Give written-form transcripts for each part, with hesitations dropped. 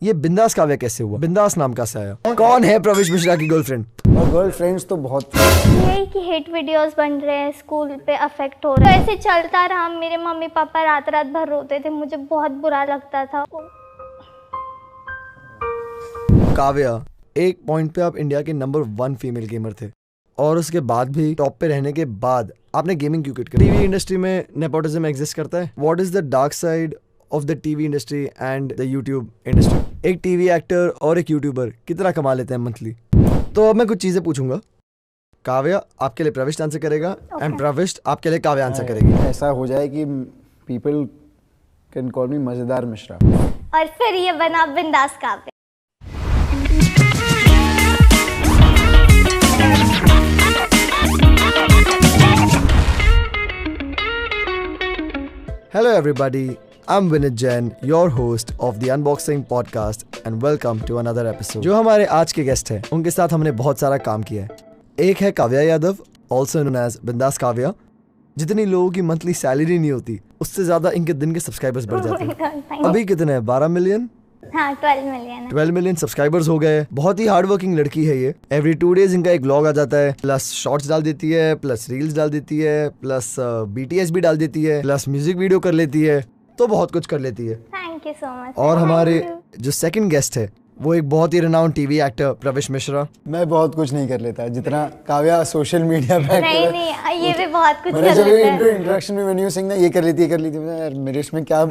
ये बिंदास काव्या कैसे हुआ? बिंदास नाम कहाँ से आया? कौन है प्रवेश मिश्रा की गर्लफ्रेंड? और गर्लफ्रेंड्स तो बहुत यही कि हेट वीडियोस बन रहे हैं, स्कूल पे अफेक्ट हो रहा है। ऐसे चलता रहा। मेरे मम्मी पापा रात रात भर रोते थे, मुझे बहुत बुरा लगता था। काव्या, एक पॉइंट पे आप इंडिया के नंबर 1 फीमेल गेमर थे और उसके बाद भी टॉप पे रहने के बाद आपने गेमिंग क्यों क्विट कर? टीवी इंडस्ट्री में नेपोटिज्म एग्जिस्ट करता है। What is the dark side of the TV industry and the YouTube industry? एक टीवी एक्टर और एक यूट्यूबर कितना कमा लेते हैं मंथली? तो अब मैं कुछ चीजें पूछूंगा। काव्या आपके लिए प्रविष्ट आंसर करेगा एंड प्रविष्ट आपके लिए काव्या आंसर करेगी। ऐसा हो जाए कि पीपल कैन कॉल मी मजेदार मिश्रा और फिर ये बना बिंदास Kavya. Hello everybody, I'm Vinit Jain, your host of the Unboxing Podcast and welcome to another episode। जो हमारे आज के गेस्ट हैं, उनके साथ हमने बहुत सारा काम किया है। एक है Kavya Yadav, also known as बिंदास काव्या। जितनी लोगों की मंथली सैलरी नहीं होती, उससे ज्यादा इनके दिन के सब्सक्राइबर्स बढ़ जाते हैं। अभी कितने हैं? 12 मिलियन? हाँ, 12 मिलियन। 12 मिलियन सब्सक्राइबर्स हो गए। बहुत ही हार्ड वर्किंग लड़की है ये। एवरी 2 डेज इनका एक व्लॉग आ जाता है, प्लस शॉर्ट्स डाल देती है, प्लस रील्स डाल देती है, प्लस BTS भी डाल देती है, प्लस म्यूजिक वीडियो कर लेती है, तो बहुत कुछ कर लेती है। Thank you so much. और हमारे जो सेकंड गेस्ट है वो एक बहुत ही रिनाउंड टीवी एक्टर प्रवेश मिश्रा। मैं बहुत कुछ नहीं कर लेता जितना काव्या सोशल मीडिया पे नहीं, ये भी बहुत कुछ कर जब लेता है। इंटरेक्शन में मैंने सिंह ना ये कर लेती यार मेरे इसमें क्या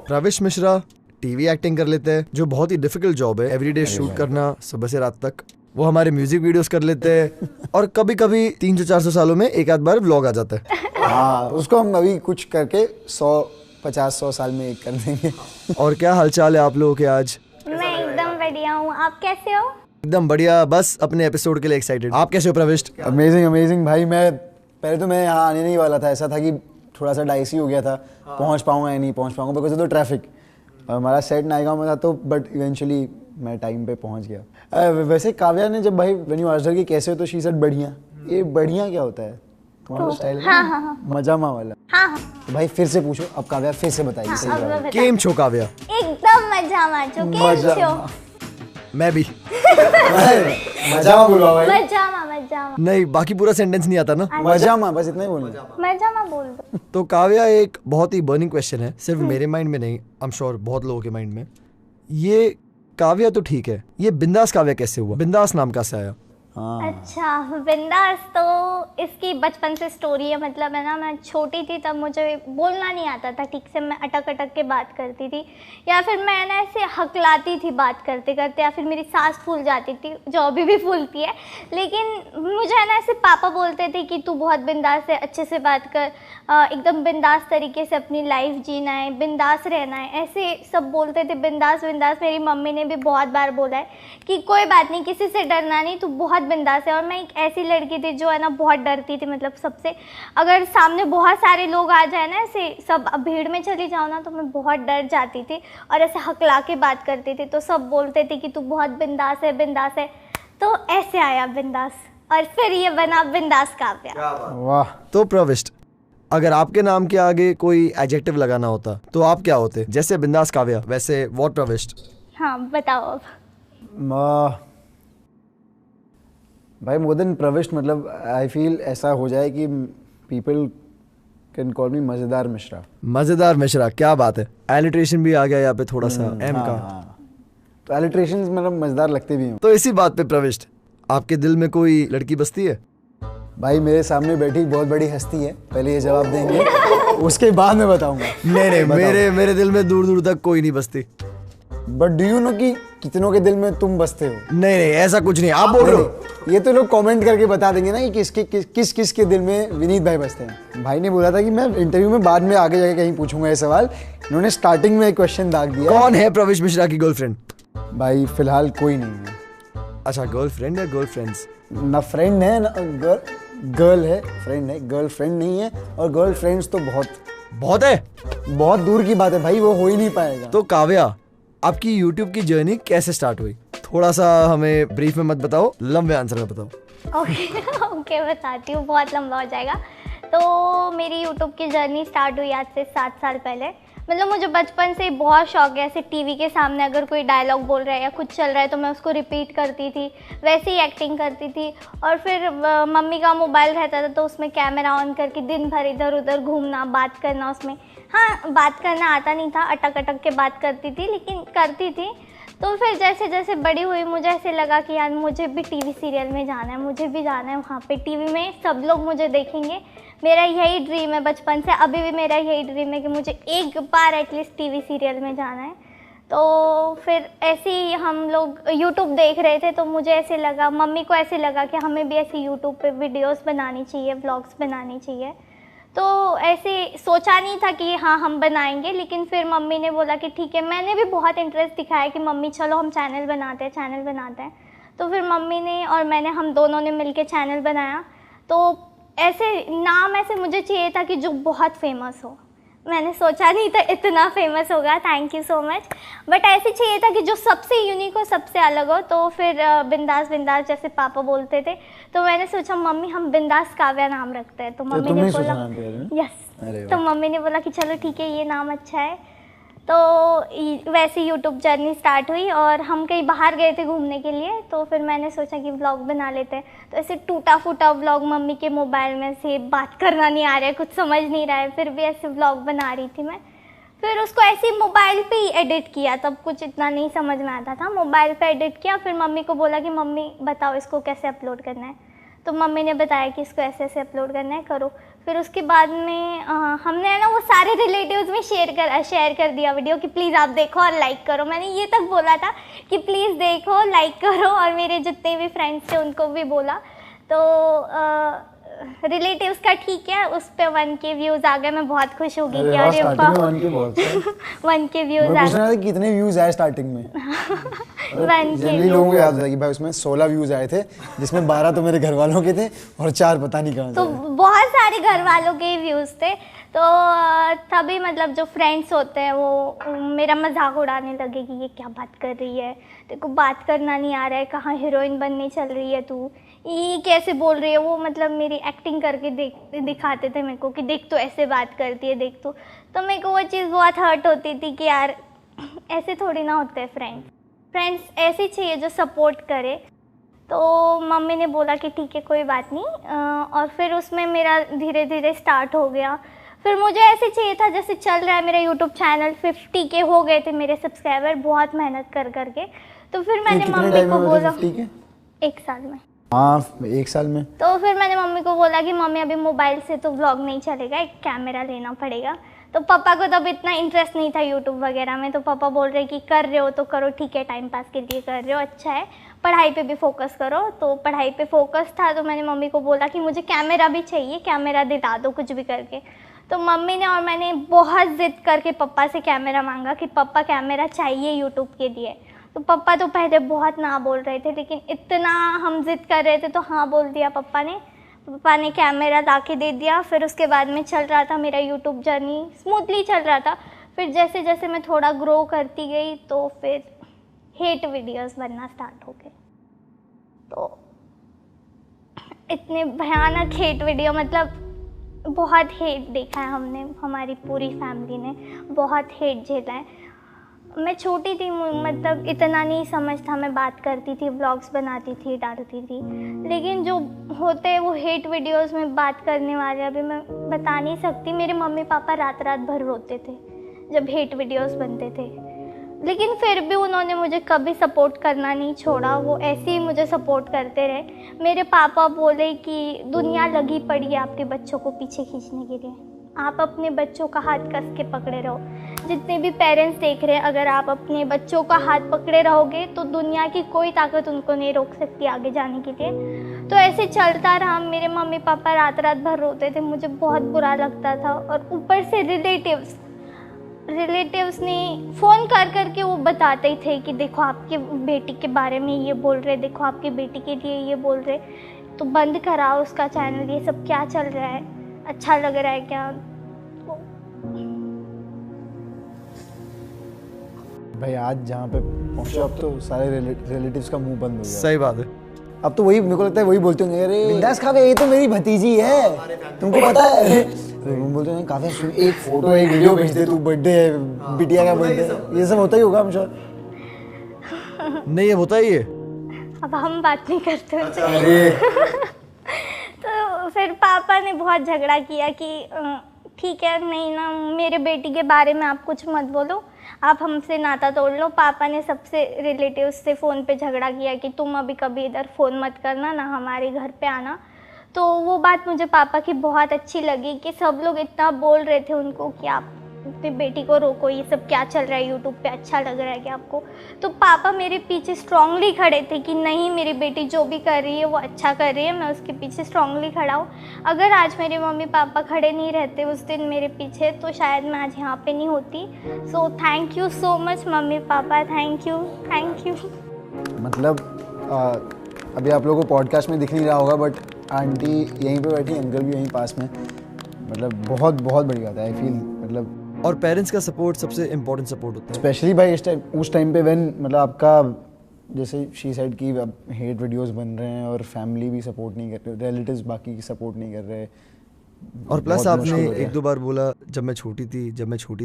प्रवेश मिश्रा टीवी एक्टिंग कर लेते हैं, जो बहुत ही डिफिकल्ट जॉब है। एवरीडे शूट करना सुबह से रात तक। वो हमारे म्यूजिक वीडियोस कर लेते हैं और कभी कभी 300-400 सालों में एक आध बार व्लॉग आ जाता है। हाँ, उसको हम अभी कुछ करके 150-100 साल में एक कर देंगे। और क्या हालचाल है आप लोगों के आज? मैं एकदम बढ़िया हूँ, आप कैसे हो? एकदम बढ़िया, बस अपने एपिसोड के लिए एक्साइटेड। आप कैसे हो प्रविष्ट? अमेजिंग भाई। मैं पहले तो मैं यहाँ आने नहीं वाला था। ऐसा था कि थोड़ा सा डाइसी हो गया था, पहुँच पाऊंगा या नहीं पहुँच पाऊंगा बिकॉज ऑफ द ट्रैफिक। हमारा सेट नायगांव में था तो बट इवेंचुअली मैं टाइम पे पहुंच गया। वैसे काव्या ने जब भाई व्हेन यू आस्क्ड हर कि कैसे हो तो शी सेड बढ़िया। ये बढ़िया क्या होता है? तुम्हारा स्टाइल है हाँ। मजामा वाला। हाँ। तो भाई फिर से पूछो, अब काव्या फिर से बताइए। सही बात है। केम छो काव्या? एकदम मजामा जो केम मैं भी मजामा बोलो भाई। मजामा नहीं, बाकी पूरा सेंटेंस नहीं आता ना। मजामा, बस इतना ही बोलना। मजामा बोल दो। तो काव्या, एक बहुत ही बर्निंग क्वेश्चन है, सिर्फ मेरे माइंड में नहीं, आई एम श्योर बहुत लोगों के माइंड में। ये काव्या तो ठीक है, ये बिंदास काव्या कैसे हुआ? बिंदास नाम कहाँ से आया? अच्छा, बिंदास तो इसकी बचपन से स्टोरी है। मतलब है ना, मैं छोटी थी तब मुझे बोलना नहीं आता था ठीक से। मैं अटक के बात करती थी, या फिर मैं ना ऐसे हकलाती थी बात करते करते, या फिर मेरी सांस फूल जाती थी, जो अभी भी फूलती है। लेकिन मुझे है ना ऐसे पापा बोलते थे कि तू बहुत बिंदास है, अच्छे से बात कर, एकदम बिंदास तरीके से अपनी लाइफ जीना है, बिंदास रहना है, ऐसे सब बोलते थे। बिंदास। मेरी मम्मी ने भी बहुत बार बोला है कि कोई बात नहीं, किसी से डरना नहीं, तू बहुत बिंदास है। और मैं एक ऐसी लड़की थी जो है ना बहुत डरती थी। मतलब सबसे, अगर सामने बहुत सारे लोग आ जाए ना, ऐसे सब भीड़ में चली जाओ ना, तो मैं बहुत डर जाती थी और ऐसे हकला के बात करती थी। तो सब बोलते थे कि तू बहुत बिंदास है। तो ऐसे आया बिंदास और फिर ये बना बिंदास काव्या। वाह। तो प्रविष्ट, अगर आपके नाम के आगे कोई एडजेक्टिव लगाना होता तो आप क्या होते? जैसे बिंदास काव्या, वैसे व्हाट प्रविष्ट? हाँ, बताओ अब। भाई मोर देन प्रविष्ट, मतलब आई फील ऐसा हो जाए कि पीपल कैन कॉल मी मजेदार मिश्रा। मजेदार मिश्रा, क्या बात है। एलिट्रेशन भी आ गया यहाँ पे थोड़ा सा एम का। तो एलिट्रेशंस मतलब मजेदार लगते भी हैं। तो इसी बात पे प्रविष्ट, आपके दिल में कोई लड़की बसती है? भाई मेरे सामने बैठी बहुत बड़ी हस्ती है, पहले ये जवाब देंगे उसके बाद मैं बताऊंगा। नहीं, मेरे दिल में दूर दूर तक कोई नहीं बसती। बट डू यू नो कि कितनों के दिल में तुम बसते हो? नहीं, ऐसा कुछ नहीं, आप बोल रहे हो। ये तो लोग कमेंट करके बता देंगे ना कि किस के दिल में विनीत भाई बसते हैं। भाई ने बोला था कि मैं इंटरव्यू में बाद में आगे जाके कहीं पूछूंगा ये सवाल। इन्होंने स्टार्टिंग में एक क्वेश्चन दाग दिया। कौन है प्रवेश मिश्रा की गर्लफ्रेंड? भाई फिलहाल कोई नहीं है। अच्छा, गर्लफ्रेंड या गर्लफ्रेंड्स? ना फ्रेंड है ना गर्ल है। फ्रेंड है, गर्लफ्रेंड नहीं है। और गर्लफ्रेंड्स तो बहुत है, बहुत दूर की बात है भाई, वो हो ही नहीं पाएगा। तो काव्या, आपकी YouTube की जर्नी कैसे स्टार्ट हुई? थोड़ा सा हमें ब्रीफ में मत बताओ, लंबे आंसर में बताओ। ओके, बताती हूँ, बहुत लंबा हो जाएगा। तो मेरी YouTube की जर्नी स्टार्ट हुई आज से 7 साल पहले। मतलब मुझे बचपन से ही बहुत शौक है, ऐसे टीवी के सामने अगर कोई डायलॉग बोल रहा है या कुछ चल रहा है तो मैं उसको रिपीट करती थी, वैसे ही एक्टिंग करती थी। और फिर मम्मी का मोबाइल रहता था तो उसमें कैमरा ऑन करके दिन भर इधर उधर घूमना, बात करना उसमें। हाँ, बात करना आता नहीं था, अटक अटक के बात करती थी, लेकिन करती थी। तो फिर जैसे जैसे बड़ी हुई मुझे ऐसे लगा कि यार मुझे भी टीवी सीरियल में जाना है, मुझे भी जाना है वहाँ पे, टीवी में सब लोग मुझे देखेंगे। मेरा यही ड्रीम है बचपन से, अभी भी मेरा यही ड्रीम है कि मुझे एक बार एटलीस्ट टीवी सीरियल में जाना है। तो फिर ऐसे ही हम लोग यूट्यूब देख रहे थे तो मुझे ऐसे लगा, मम्मी को ऐसे लगा कि हमें भी ऐसे यूट्यूब पे वीडियोस बनानी चाहिए, व्लॉग्स बनानी चाहिए। तो ऐसे सोचा नहीं था कि हाँ हम बनाएंगे, लेकिन फिर मम्मी ने बोला कि ठीक है। मैंने भी बहुत इंटरेस्ट दिखाया कि मम्मी चलो हम चैनल बनाते हैं, चैनल बनाते हैं। तो फिर मम्मी ने और मैंने, हम दोनों ने मिलके चैनल बनाया। तो ऐसे नाम ऐसे मुझे चाहिए था कि जो बहुत फेमस हो। मैंने सोचा नहीं था इतना फेमस होगा, thank you so much. But ऐसे चाहिए था कि जो सबसे यूनिक हो, सबसे अलग हो। तो फिर बिंदास बिंदास जैसे पापा बोलते थे, तो मैंने सोचा मम्मी हम बिंदास काव्या नाम रखते हैं। तो मम्मी ने बोला यस, तो मम्मी ने बोला कि चलो ठीक है ये नाम अच्छा है। तो वैसे यूट्यूब जर्नी स्टार्ट हुई और हम कहीं बाहर गए थे घूमने के लिए। तो फिर मैंने सोचा कि व्लॉग बना लेते हैं। तो ऐसे टूटा फूटा व्लॉग, मम्मी के मोबाइल में से बात करना नहीं आ रहा है, कुछ समझ नहीं रहा है, फिर भी ऐसे व्लॉग बना रही थी मैं। फिर उसको ऐसे मोबाइल पे ही एडिट किया, तब कुछ इतना नहीं समझ में आता था। मोबाइल पे एडिट किया, फिर मम्मी को बोला कि मम्मी बताओ इसको कैसे अपलोड करना है। तो मम्मी ने बताया कि इसको ऐसे ऐसे अपलोड करना है, करो। फिर उसके बाद में हमने ना वो सारे रिलेटिव्स में शेयर कर दिया वीडियो कि प्लीज़ आप देखो और लाइक करो। मैंने ये तक बोला था कि प्लीज़ देखो, लाइक करो, और मेरे जितने भी फ्रेंड्स थे उनको भी बोला। तो रिलेटिव्स का ठीक है, उस पे 1K व्यूज़ आ गए। मैं बहुत खुश हो गई कि अरे 1K व्यूज़ आ गए। कितने व्यूज़ आए स्टार्टिंग में? 1K लोगों को याद था कि भाई उसमें 16 व्यूज़ आए थे, जिसमें 12 तो मेरे घर वालों के थे और 4 पता नहीं कहाँ। तो बहुत सारे घर वालों के व्यूज़ थे। तो तभी मतलब जो फ्रेंड्स होते हैं वो मेरा मजाक उड़ाने लगे कि ये क्या बात कर रही है, तेरे को बात करना नहीं आ रहा है, कहाँ हीरोइन बनने चल रही है तू, ये कैसे बोल रही है। वो मतलब मेरी एक्टिंग करके दिखाते थे मेरे को कि देख तो ऐसे बात करती है, देख तो मेरे को वो चीज़ बहुत हर्ट होती थी कि यार ऐसे थोड़ी ना होते हैं फ्रेंड्स ऐसे चाहिए जो सपोर्ट करे। तो मम्मी ने बोला कि ठीक है कोई बात नहीं। और फिर उसमें मेरा धीरे धीरे स्टार्ट हो गया। फिर मुझे ऐसे चाहिए था जैसे चल रहा है मेरा यूट्यूब चैनल, 50K हो गए थे मेरे सब्सक्राइबर बहुत मेहनत कर करके। तो फिर मैंने मम्मी को बोला 1 साल में। हाँ 1 साल में। तो फिर मैंने मम्मी को बोला कि मम्मी अभी मोबाइल से तो व्लॉग नहीं चलेगा, एक कैमरा लेना पड़ेगा। तो पापा को तब इतना इंटरेस्ट नहीं था यूट्यूब वगैरह में। तो पापा बोल रहे कि कर रहे हो तो करो, ठीक है टाइम पास के लिए कर रहे हो, अच्छा है, पढ़ाई पे भी फोकस करो। तो पढ़ाई पे फोकस था। तो मैंने मम्मी को बोला कि मुझे कैमरा भी चाहिए, कैमरा दिला दो कुछ भी करके। तो मम्मी ने और मैंने बहुत ज़िद करके पापा से कैमरा मांगा कि पापा कैमरा चाहिए यूट्यूब के लिए। तो पापा तो पहले बहुत ना बोल रहे थे, लेकिन इतना हम ज़िद कर रहे थे तो हाँ बोल दिया पापा ने। पापा ने कैमरा ला के दे दिया। फिर उसके बाद में चल रहा था मेरा यूट्यूब जर्नी, स्मूथली चल रहा था। फिर जैसे जैसे मैं थोड़ा ग्रो करती गई तो फिर हेट वीडियोस बनना स्टार्ट हो गए। तो इतने भयानक हेट वीडियो, मतलब बहुत हेट देखा है हमने, हमारी पूरी फैमिली ने बहुत हेट झेला है। मैं छोटी थी, मतलब इतना नहीं समझ था, मैं बात करती थी, व्लॉग्स बनाती थी, डालती थी, लेकिन जो होते हैं वो हेट वीडियोस में बात करने वाले अभी मैं बता नहीं सकती। मेरे मम्मी पापा रात रात भर रोते थे जब हेट वीडियोस बनते थे, लेकिन फिर भी उन्होंने मुझे कभी सपोर्ट करना नहीं छोड़ा। वो ऐसे ही मुझे सपोर्ट करते रहे। मेरे पापा बोले कि दुनिया लगी पड़ी है आपके बच्चों को पीछे खींचने के लिए, आप अपने बच्चों का हाथ कस के पकड़े रहो। जितने भी पेरेंट्स देख रहे हैं, अगर आप अपने बच्चों का हाथ पकड़े रहोगे तो दुनिया की कोई ताकत उनको नहीं रोक सकती आगे जाने के लिए। तो ऐसे चलता रहा। मेरे मम्मी पापा रात रात भर रोते थे, मुझे बहुत बुरा लगता था। और ऊपर से रिलेटिव्स ने फ़ोन कर करके वो बताते ही थे कि देखो आपके बेटी के बारे में ये बोल रहे, देखो आपकी बेटी के लिए ये बोल रहे, तो बंद कराओ उसका चैनल, ये सब क्या चल रहा है, अच्छा लग रहा है क्या। भाई आज जहाँ पे पहुँचे अब तो सारे रिलेटिव्स का मुंह बंद हो गया। सही बात है। अब तो वही मेरे को लगता है वही बोलते होंगे, अरे बिंदास काव्या ये तो मेरी भतीजी है, तुमको पता है। तो वो बोलते हैं काफी एक फोटो एक वीडियो भेज दे तू, बर्थडे है बिटिया का बर्थडे, ये सब होता ही होगा हम श्योर। नहीं ये होता ही है। अब हम बात नहीं करते उनसे। तो फिर पापा ने बहुत झगड़ा किया कि ठीक है नहीं ना, मेरे बेटी के बारे में आप कुछ मत बोलो, आप हमसे नाता तोड़ लो। पापा ने सबसे रिलेटिव्स से फ़ोन पे झगड़ा किया कि तुम अभी कभी इधर फ़ोन मत करना, ना हमारे घर पे आना। तो वो बात मुझे पापा की बहुत अच्छी लगी कि सब लोग इतना बोल रहे थे उनको कि आप अपनी बेटी को रोको, ये सब क्या चल रहा है यूट्यूब पे, अच्छा लग रहा है क्या आपको। तो पापा मेरे पीछे स्ट्रांगली खड़े थे कि नहीं, मेरी बेटी जो भी कर रही है वो अच्छा कर रही है, मैं उसके पीछे स्ट्रांगली खड़ा हूँ। अगर आज मेरे मम्मी पापा खड़े नहीं रहते उस दिन मेरे पीछे, तो शायद मैं आज यहाँ पे नहीं होती। So thank you so much mummy papa, thank you thank you. मतलब अभी आप लोगों को पॉडकास्ट में दिख नहीं रहा होगा, बट आंटी यहीं पे बैठी, अंकल भी यहीं पास में, मतलब बहुत बहुत बड़ी बात है आई फील। मतलब और पेरेंट्स का सपोर्ट सबसे इम्पोर्टेंट सपोर्ट होता है, स्पेशली भाई उस टाइम पे व्हेन मतलब आपका जैसे शी साइड की अब हेट वीडियोस बन रहे हैं और फैमिली भी सपोर्ट नहीं कर रहे, रिलेटिव्स बाकी की सपोर्ट नहीं कर रहे। और प्लस बहुत आपने मुश्किल हो गया। एक दो बार बोला जब मैं छोटी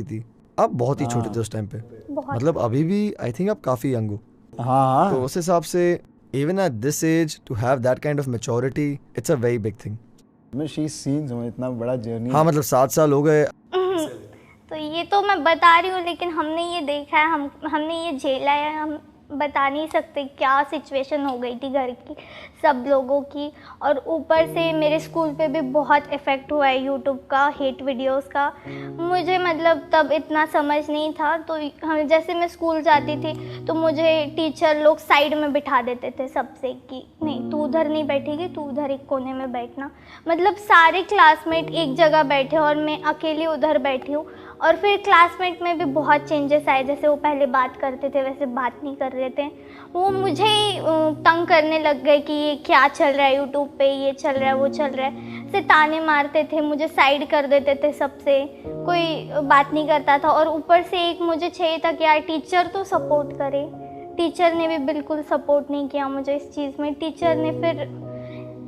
थी, आप बहुत ही छोटे थे उस टाइम पे, बहुत। मतलब अभी भी आई थिंक आप काफ़ी यंग हो। हाँ तो उस हिसाब से even at this age to have that kind of maturity, it's a very big thing. मैं शी सीन समझ इतना बड़ा जर्नी। हाँ मतलब 7 साल हो गए। तो ये तो मैं बता रही हूँ, लेकिन हमने ये देखा है, हमने ये झेला है, हम बता नहीं सकते क्या सिचुएशन हो गई थी घर की सब लोगों की। और ऊपर से मेरे स्कूल पे भी बहुत इफ़ेक्ट हुआ है यूट्यूब का, हेट वीडियोस का। मुझे मतलब तब इतना समझ नहीं था, तो हम जैसे मैं स्कूल जाती थी तो मुझे टीचर लोग साइड में बिठा देते थे सबसे कि नहीं तू उधर नहीं बैठेगी, तू उधर एक कोने में बैठना। मतलब सारे क्लासमेट एक जगह बैठे और मैं अकेली उधर बैठी हूँ। और फिर क्लासमेट में भी बहुत चेंजेस आए, जैसे वो पहले बात करते थे वैसे बात नहीं कर रहे थे। वो मुझे ही तंग करने लग गए कि ये क्या चल रहा है यूट्यूब पे, ये चल रहा है वो चल रहा है, से ताने मारते थे, मुझे साइड कर देते थे सबसे, कोई बात नहीं करता था। और ऊपर से एक मुझे चाहिए था कि यार टीचर तो सपोर्ट करे, टीचर ने भी बिल्कुल सपोर्ट नहीं किया मुझे इस चीज़ में। टीचर ने फिर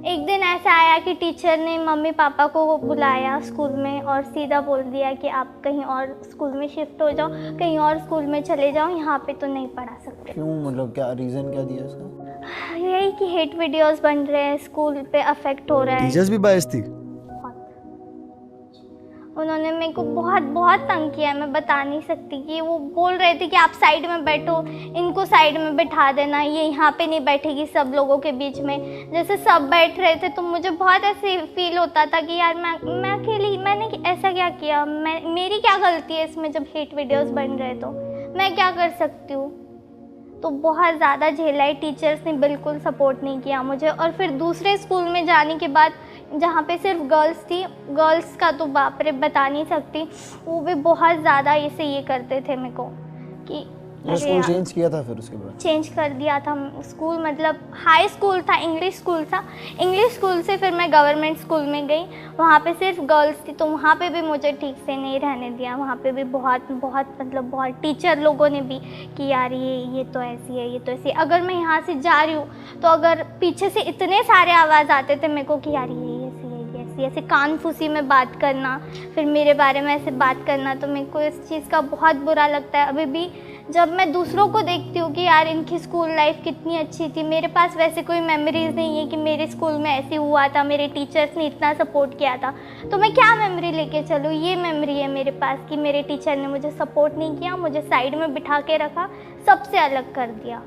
एक दिन ऐसा आया कि टीचर ने मम्मी पापा को बुलाया स्कूल में और सीधा बोल दिया कि आप कहीं और स्कूल में शिफ्ट हो जाओ, कहीं और स्कूल में चले जाओ, यहाँ पे तो नहीं पढ़ा सकते। क्यों, मतलब क्या रीज़न क्या दिया इसका? यही कि हेट वीडियोस बन रहे हैं, स्कूल पे अफेक्ट हो रहा है। टीचर्स भी बायस थी। उन्होंने मेरे को बहुत बहुत तंग किया, मैं बता नहीं सकती। कि वो बोल रहे थे कि आप साइड में बैठो, इनको साइड में बैठा देना, ये यहाँ पे नहीं बैठेगी सब लोगों के बीच में। जैसे सब बैठ रहे थे तो मुझे बहुत ऐसे फील होता था कि यार मैं अकेली, मैंने ऐसा क्या किया, मेरी क्या गलती है इसमें जब हेट वीडियोस बन रहे तो मैं क्या कर सकती हूँ। तो बहुत ज़्यादा झेला है, टीचर्स ने बिल्कुल सपोर्ट नहीं किया मुझे। और फिर दूसरे स्कूल में जाने के बाद जहाँ पे सिर्फ गर्ल्स थी, गर्ल्स का तो बाप रे बता नहीं सकती, वो भी बहुत ज़्यादा ऐसे ये करते थे मेरे को कि स्कूल चेंज किया था फिर उसके बाद? चेंज कर दिया था स्कूल, मतलब हाई स्कूल था, इंग्लिश स्कूल था। इंग्लिश स्कूल से फिर मैं गवर्नमेंट स्कूल में गई, वहाँ पे सिर्फ गर्ल्स थी, तो वहाँ पे भी मुझे ठीक से नहीं रहने दिया। वहाँ पे भी बहुत मतलब बहुत टीचर लोगों ने भी कि यार ये तो ऐसी है, ये तो ऐसी है। अगर मैं यहाँ से जा रही हूँ तो अगर पीछे से इतने सारे आवाज़ आते थे मेरे को कि यार ये ऐसी है, ये ऐसी, ऐसे कान फूसी में बात करना, फिर मेरे बारे में ऐसे बात करना, तो मेरे को इस चीज़ का बहुत बुरा लगता है। अभी भी जब मैं दूसरों को देखती हूँ कि यार इनकी स्कूल लाइफ कितनी अच्छी थी, मेरे पास वैसे कोई मेमोरीज़ नहीं है कि मेरे स्कूल में ऐसे हुआ था, मेरे टीचर्स ने इतना सपोर्ट किया था, तो मैं क्या मेमोरी लेके चलूँ। ये मेमोरी है मेरे पास कि मेरे टीचर ने मुझे सपोर्ट नहीं किया, मुझे साइड में बिठा के रखा, सबसे अलग कर दिया।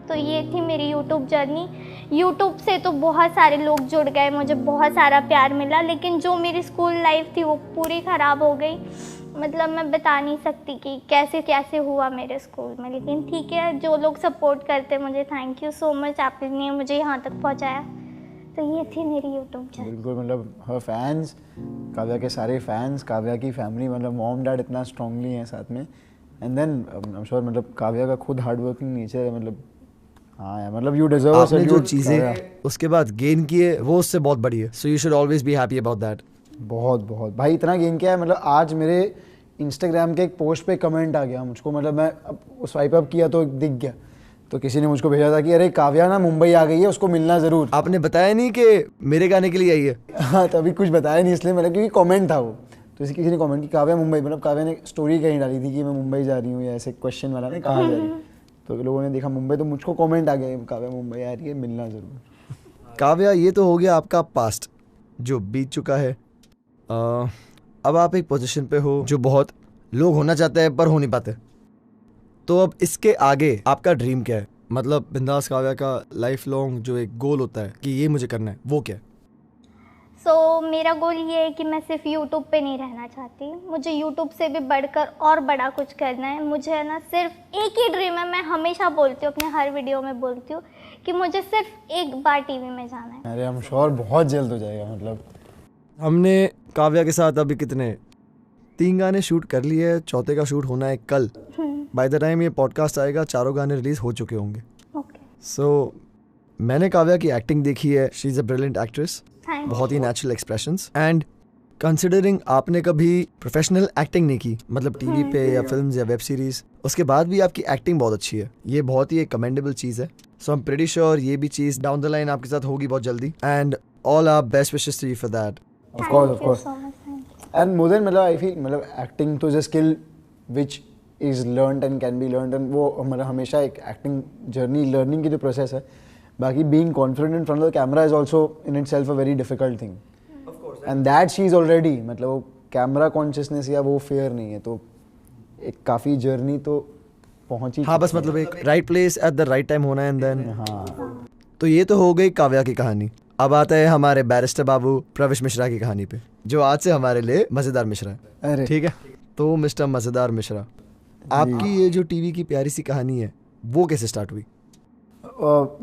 तो ये थी मेरी यूट्यूब जर्नी। यूट्यूब से तो बहुत सारे लोग जुड़ गए, मुझे बहुत सारा प्यार मिला, लेकिन जो मेरी स्कूल लाइफ थी वो पूरी ख़राब हो गई। मतलब मैं बता नहीं सकती कि कैसे कैसे हुआ मेरे स्कूल में, लेकिन ठीक है, जो लोग सपोर्ट करते मुझे, थैंक यू सो मच, आपने मुझे यहाँ तक पहुँचाया। तो ये थी मेरी यूट्यूब चैनल। बिल्कुल, मतलब हर फैंस, काव्या के सारे फैंस, काव्या की फैमिली, मतलब मॉम डैड इतना स्ट्रांगली हैं साथ में। And then I am sure मतलब काव्या का खुद हार्ड वर्किंग नेचर है, मतलब हाँ यार, मतलब यू डिजर्व अ सैल्यूट। जो चीज़ें उसके बाद गेन किए वो उससे बहुत बड़ी है, so you should always be happy about that. बहुत भाई इतना गेन किया है, मतलब आज मेरे इंस्टाग्राम के एक पोस्ट पे कमेंट आ गया मुझको, मतलब मैं स्वाइप अप किया तो दिख गया, तो किसी ने मुझको भेजा था कि अरे काव्या ना मुंबई आ गई है, उसको मिलना ज़रूर। आपने बताया नहीं कि मेरे गाने के लिए आई है? हाँ, तो अभी कुछ बताया नहीं इसलिए, मतलब क्योंकि कमेंट था वो, तो इसी किसी ने कमेंट की काव्या मुंबई, मतलब काव्या ने स्टोरी कहीं डाली थी कि मैं मुंबई जा रही हूँ या ऐसे क्वेश्चन वाला, नहीं कहाँ जा रही है, तो लोगों ने देखा मुंबई, तो मुझको कमेंट आ गया काव्या मुंबई आ रही है, मिलना ज़रूर। काव्या, ये तो हो गया आपका पास्ट जो बीत चुका है। अब आप एक पोजीशन पे हो जो बहुत लोग होना चाहते हैं पर हो नहीं पाते, तो अब इसके आगे आपका ड्रीम क्या है? मतलब बिंदास काव्या का लाइफ लॉन्ग जो एक गोल होता है कि ये मुझे करना है, वो क्या है? मेरा गोल ये है कि मैं सिर्फ यूट्यूब पे नहीं रहना चाहती, मुझे यूट्यूब से भी बढ़कर और बड़ा कुछ करना है। मुझे है ना सिर्फ एक ही ड्रीम है, मैं हमेशा बोलती हूँ, अपने हर वीडियो में बोलती हूँ कि मुझे सिर्फ एक बार टीवी में जाना है। अरे हम श्योर बहुत जल्द हो जाएगा। मतलब हमने काव्या के साथ अभी कितने 3 गाने शूट कर लिए हैं, चौथे का शूट होना है कल। बाय द टाइम ये पॉडकास्ट आएगा 4 गाने रिलीज हो चुके होंगे। ओके। सो मैंने काव्या की एक्टिंग देखी है, she is a brilliant actress, thank बहुत ही नेचुरल एक्सप्रेशंस। एंड कंसिडरिंग आपने कभी प्रोफेशनल एक्टिंग नहीं की, मतलब टीवी पे या फिल्म्स या वेब सीरीज, उसके बाद भी आपकी एक्टिंग बहुत अच्छी है, ये बहुत ही एक कमेंडेबल चीज़ है। सो आई एम प्रीटी श्योर ये भी चीज़ डाउन द लाइन आपके साथ होगी बहुत जल्दी, and all our best wishes to you for that. Of course you so much. And more than, मतलब आई फील, मतलब एक्टिंग तो is a skill which is learned and can be learned, and वो मतलब हमेशा एक acting journey learning की जो process है। बाकी being confident in front of the camera is also in it self a very difficult thing, and that she is already, मतलब वो कैमरा कॉन्शियसनेस या वो फेयर नहीं है, तो एक काफ़ी जर्नी तो पहुंची। हाँ, बस मतलब एक right place at the right time होना है, एंड देन हाँ। तो ये तो हो गई काव्या की कहानी। अब आता है हमारे बैरिस्टर बाबू प्रवेश मिश्रा की कहानी पे, जो आज से हमारे लिए मज़ेदार मिश्रा है। अरे ठीक है, तो मिस्टर मज़ेदार मिश्रा, आपकी ये जो टीवी की प्यारी सी कहानी है वो कैसे स्टार्ट हुई?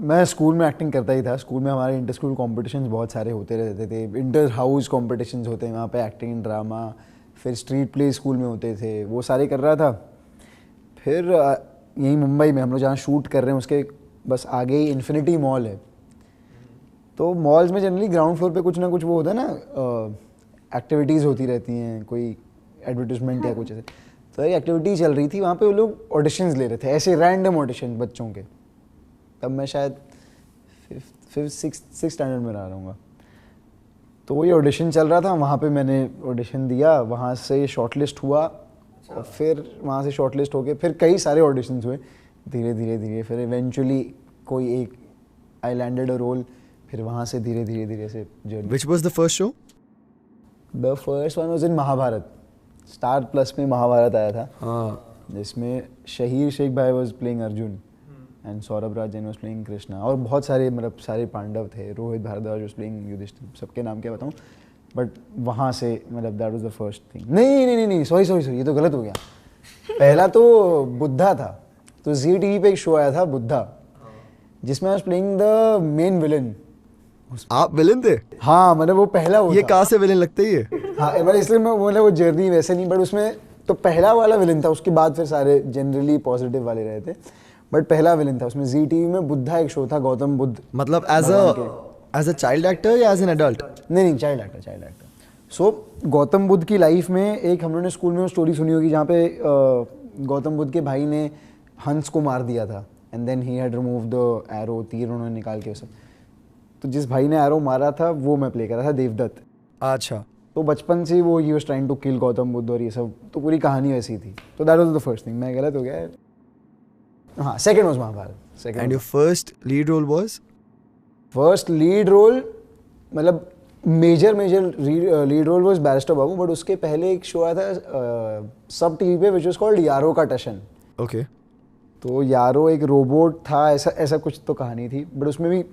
मैं स्कूल में एक्टिंग करता ही था। स्कूल में हमारे इंटर स्कूल कॉम्पिटिशन्स बहुत सारे होते रहते थे, इंटर हाउस कॉम्पिटिशन्स होते हैं वहाँ पे, एक्टिंग, ड्रामा, फिर स्ट्रीट प्ले स्कूल में होते थे, वो सारे कर रहा था। फिर यहीं मुंबई में हम लोग जहाँ शूट कर रहे हैं उसके बस आगे ही इन्फिनिटी मॉल है, तो मॉल्स में जनरली ग्राउंड फ्लोर पे कुछ ना कुछ वो होता है ना, एक्टिविटीज़ होती रहती हैं, कोई एडवर्टिजमेंट या कुछ ऐसे, तो एक एक्टिविटी चल रही थी वहाँ पे, वो लोग ऑडिशंस ले रहे थे, ऐसे रैंडम ऑडिशन बच्चों के। तब मैं शायद 6th स्टैंडर्ड में रहा रहूँगा, तो वही ऑडिशन चल रहा था, वहाँ पे मैंने ऑडिशन दिया, वहाँ से शॉर्टलिस्ट हुआ, और फिर वहाँ से शॉर्टलिस्ट होके फिर कई सारे ऑडिशंस हुए धीरे धीरे, फिर इवेंचुअली कोई एक आई लैंडेड अ रोल, फिर वहाँ से धीरे धीरे से journey. Which was the first show? The first one was in Mahabharat, Star Plus में महाभारत आया था, हाँ, जिसमें शहीर शेख भाई was playing Arjun and Saurabh Raj Jain was playing Krishna, और बहुत सारे मतलब सारे पांडव थे, रोहित भारद्वाज वाज प्लेइंग युधिष्ठिर, सबके नाम क्या बताऊँ, बट वहाँ से मतलब that was the first thing. नहीं, सॉरी, ये तो गलत हो गया। पहला तो बुद्धा था, तो जी टीवी पे एक शो आया था बुद्धा, जिसमें I was playing the main villain. आप विलन थे? हाँ, मतलब वो पहला वो ये था। कहाँ से विलन लगते ही है? हाँ, मतलब इसलिए मैं मतलब वो जर्नी वैसे नहीं, बट उसमें तो पहला वाला विलन था, उसके बाद फिर सारे जनरली पॉजिटिव वाले रहे थे, बट पहला विलन था उसमें। जी टीवी में बुद्धा एक शो था, गौतम बुद्ध। मतलब एज अ चाइल्ड एक्टर या एज एन एडल्ट? नहीं, चाइल्ड एक्टर। सो गौतम बुद्ध की लाइफ में एक हम लोगों ने स्कूल में स्टोरी सुनी होगी, जहाँ पे गौतम बुद्ध के भाई ने हंस को मार दिया था, and then he had remove the arrow, तीर उन्होंने निकाल के, सब। तो जिस भाई ने एरो मारा था वो मैं प्ले कर रहा था, देवदत्त। अच्छा, तो बचपन से वो ही was trying to kill Gautam Buddha और ये सब, तो पूरी कहानी वैसी थी। तो that was the first thing. मैं गलत हो गया। हाँ, second was Mahabharat. And your first lead role was? First lead role मतलब major lead role was barrister Babu, but उसके पहले एक शो आया था सब टीवी पे विच वाज कॉल्ड यारो का टशन। ओके। तो यारो एक रोबोट था, ऐसा कुछ तो कहानी थी, बट उसमें भी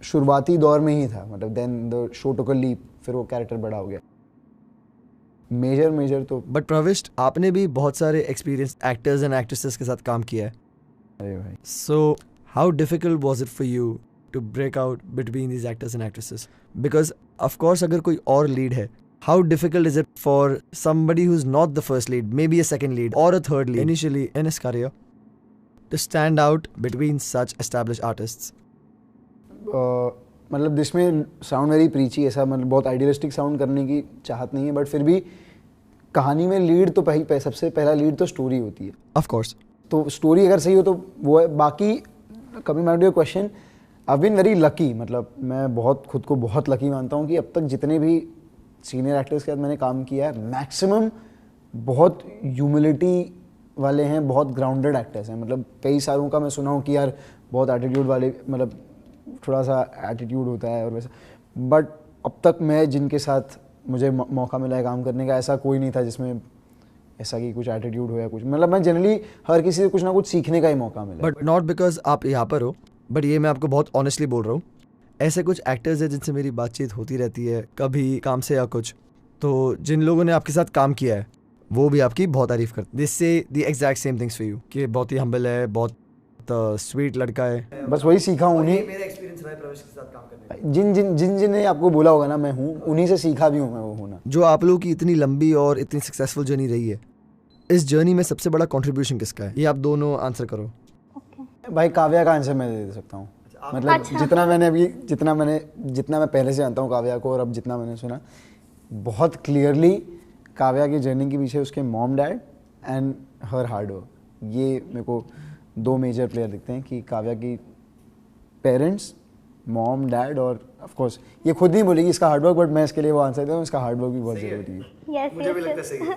शुरुआती दौर में ही था, मतलब then the show took a leap, फिर वो कैरेक्टर बड़ा हो गया। मेजर तो बट प्रविष्ट, आपने भी बहुत सारे एक्सपीरियंस्ड एक्टर्स एंड एक्ट्रेसेस के साथ काम किया है, अरे भाई, so how difficult was it for you to break out between these actors and actresses? Because of course अगर कोई और लीड है, how difficult is it for somebody who's not the first lead, maybe a second lead or a third lead initially in his career, to stand out between such established artists? मतलब जिसमें sound very प्रीची, ऐसा मतलब बहुत idealistic sound करने की चाहत नहीं है, बट फिर भी कहानी में लीड तो सबसे पहला लीड तो स्टोरी होती है। Of course. तो स्टोरी अगर सही हो तो वो है, बाकी coming back to your question, I been very lucky, मतलब मैं बहुत खुद को बहुत लकी मानता हूँ कि अब तक जितने भी सीनियर एक्टर्स के साथ मैंने काम किया है, मैक्सिमम बहुत ह्यूमिलिटी वाले हैं, बहुत ग्राउंडेड एक्टर्स हैं। मतलब कई सारों का मैं सुना हूँ कि यार बहुत एटीट्यूड वाले, मतलब थोड़ा सा एटीट्यूड होता है और वैसा, बट अब तक मैं जिनके साथ मुझे मौका मिला है काम करने का, ऐसा कोई नहीं था जिसमें ऐसा कि कुछ एटीट्यूड हो या कुछ। मतलब मैं जनरली हर किसी से कुछ ना कुछ सीखने का ही मौका मिला। बट नॉट बिकॉज आप यहाँ पर हो, बट ये मैं आपको बहुत ऑनेस्टली बोल रहा हूँ, ऐसे कुछ एक्टर्स हैं जिनसे मेरी बातचीत होती रहती है कभी काम से या कुछ, तो जिन लोगों ने आपके साथ काम किया है वो भी आपकी बहुत तारीफ करते, दिस से the exact same things for you, कि बहुत ही हम्बल है, बहुत स्वीट लड़का है। बस वही सीखा हूँ उन्हीं, मेरा एक्सपीरियंस रहा है प्रवेश के साथ काम करने का। जिन ने आपको बोला होगा ना मैं हूँ, उन्हीं से सीखा भी हूँ मैं वो होना। जो आप लोगों की इतनी लंबी और इतनी सक्सेसफुल जर्नी रही है, इस जर्नी में सबसे बड़ा कंट्रीब्यूशन किसका है? ये आप दोनों आंसर करो। भाई काव्या का आंसर मैं दे सकता हूँ। मतलब अच्छा। जितना मैं पहले से जानता हूँ काव्या को और अब जितना मैंने सुना, बहुत क्लियरली काव्या की जर्नी के पीछे उसके mom dad and her hard work, ये मेरे को दो मेजर प्लेयर दिखते हैं कि काव्या की पेरेंट्स, मॉम डैड, और ऑफ कोर्स ये खुद नहीं बोलेगी इसका हार्ड वर्क, बट मैं इसके लिए वो आंसर देता हूँ, इसका हार्ड वर्क भी बहुत ज़रूरी है। यस, मुझे भी लगता है सही है।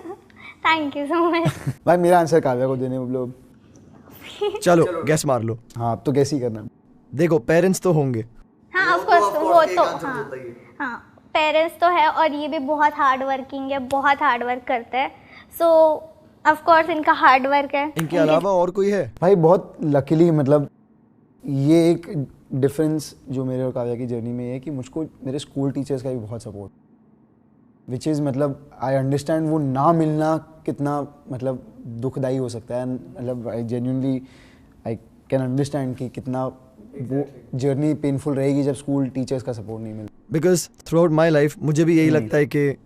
Thank you so much. भाई मेरा आंसर काव्या को देने मतलब, चलो गैस मार लो। हाँ अब तो कैसे ही करना। देखो पेरेंट्स तो होंगे, हाँ ऑफ कोर्स, वो तो हाँ पेरेंट्स तो है, और ये भी बहुत हार्ड वर्किंग है, बहुत हार्ड वर्क करते हैं, सो ऑफ कोर्स इनका हार्ड वर्क है। इनके अलावा और कोई है? भाई बहुत लकीली, मतलब ये एक डिफरेंस जो मेरे और काव्या की जर्नी में है कि मुझको मेरे स्कूल टीचर्स का भी बहुत सपोर्ट, विच इज़ मतलब आई अंडरस्टैंड वो ना मिलना कितना मतलब दुखदाई हो सकता है। मतलब I genuinely I can understand कि कितना वो जर्नी पेनफुल रहेगी जब स्कूल टीचर्स का सपोर्ट नहीं मिलता। Because through out my life मुझे भी यही लगता है कि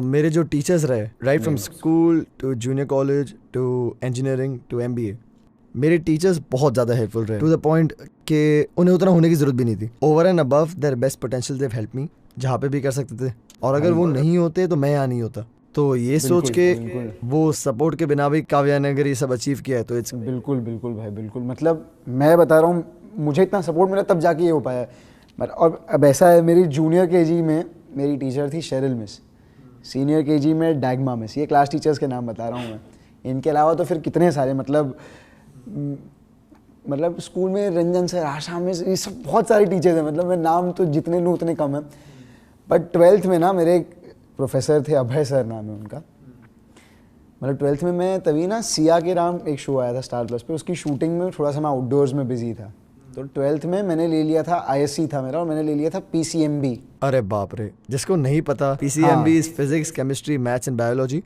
मेरे जो टीचर्स रहे, right from school to junior college to engineering to MBA, मेरे टीचर्स बहुत ज़्यादा हेल्पफुल रहे, टू द पॉइंट कि उन्हें उतना होने की ज़रूरत भी नहीं थी। Over and above their best potential they've help me, जहाँ पे भी कर सकते थे, और अगर वो नहीं होते तो मैं यहाँ नहीं होता। तो ये सोच के वो सपोर्ट के बिना भी काव्या ने अगर ये सब अचीव किया है तो इट्स बिल्कुल बिल्कुल भाई बिल्कुल। मतलब मैं बता रहा हूँ, मुझे इतना सपोर्ट मिला तब जाके ये हो पाया। और अब ऐसा है, मेरी जूनियर KG में मेरी टीचर थी शेरिल मिस, सीनियर KG में डैगमा मिस, ये क्लास टीचर्स के नाम बता रहा हूँ मैं। इनके अलावा तो फिर कितने सारे, मतलब स्कूल में रंजन सर, आशा मिस, ये सब बहुत सारे टीचर्स हैं। मतलब मैं नाम तो जितने लूँ उतने कम है। बट 12th में ना मेरे एक प्रोफेसर थे, अभय सर नाम है उनका। मतलब 12th में मैं तभी ना सिया के राम एक शो आया था स्टार प्लस पे, उसकी शूटिंग में थोड़ा सा मैं आउटडोर्स में बिजी था। तो 12th में मैंने ले लिया था, ISC था मेरा, और मैंने ले लिया था PCMB। अरे बाप रे, जिसको नहीं पता, PCMB is physics, chemistry, maths and biology.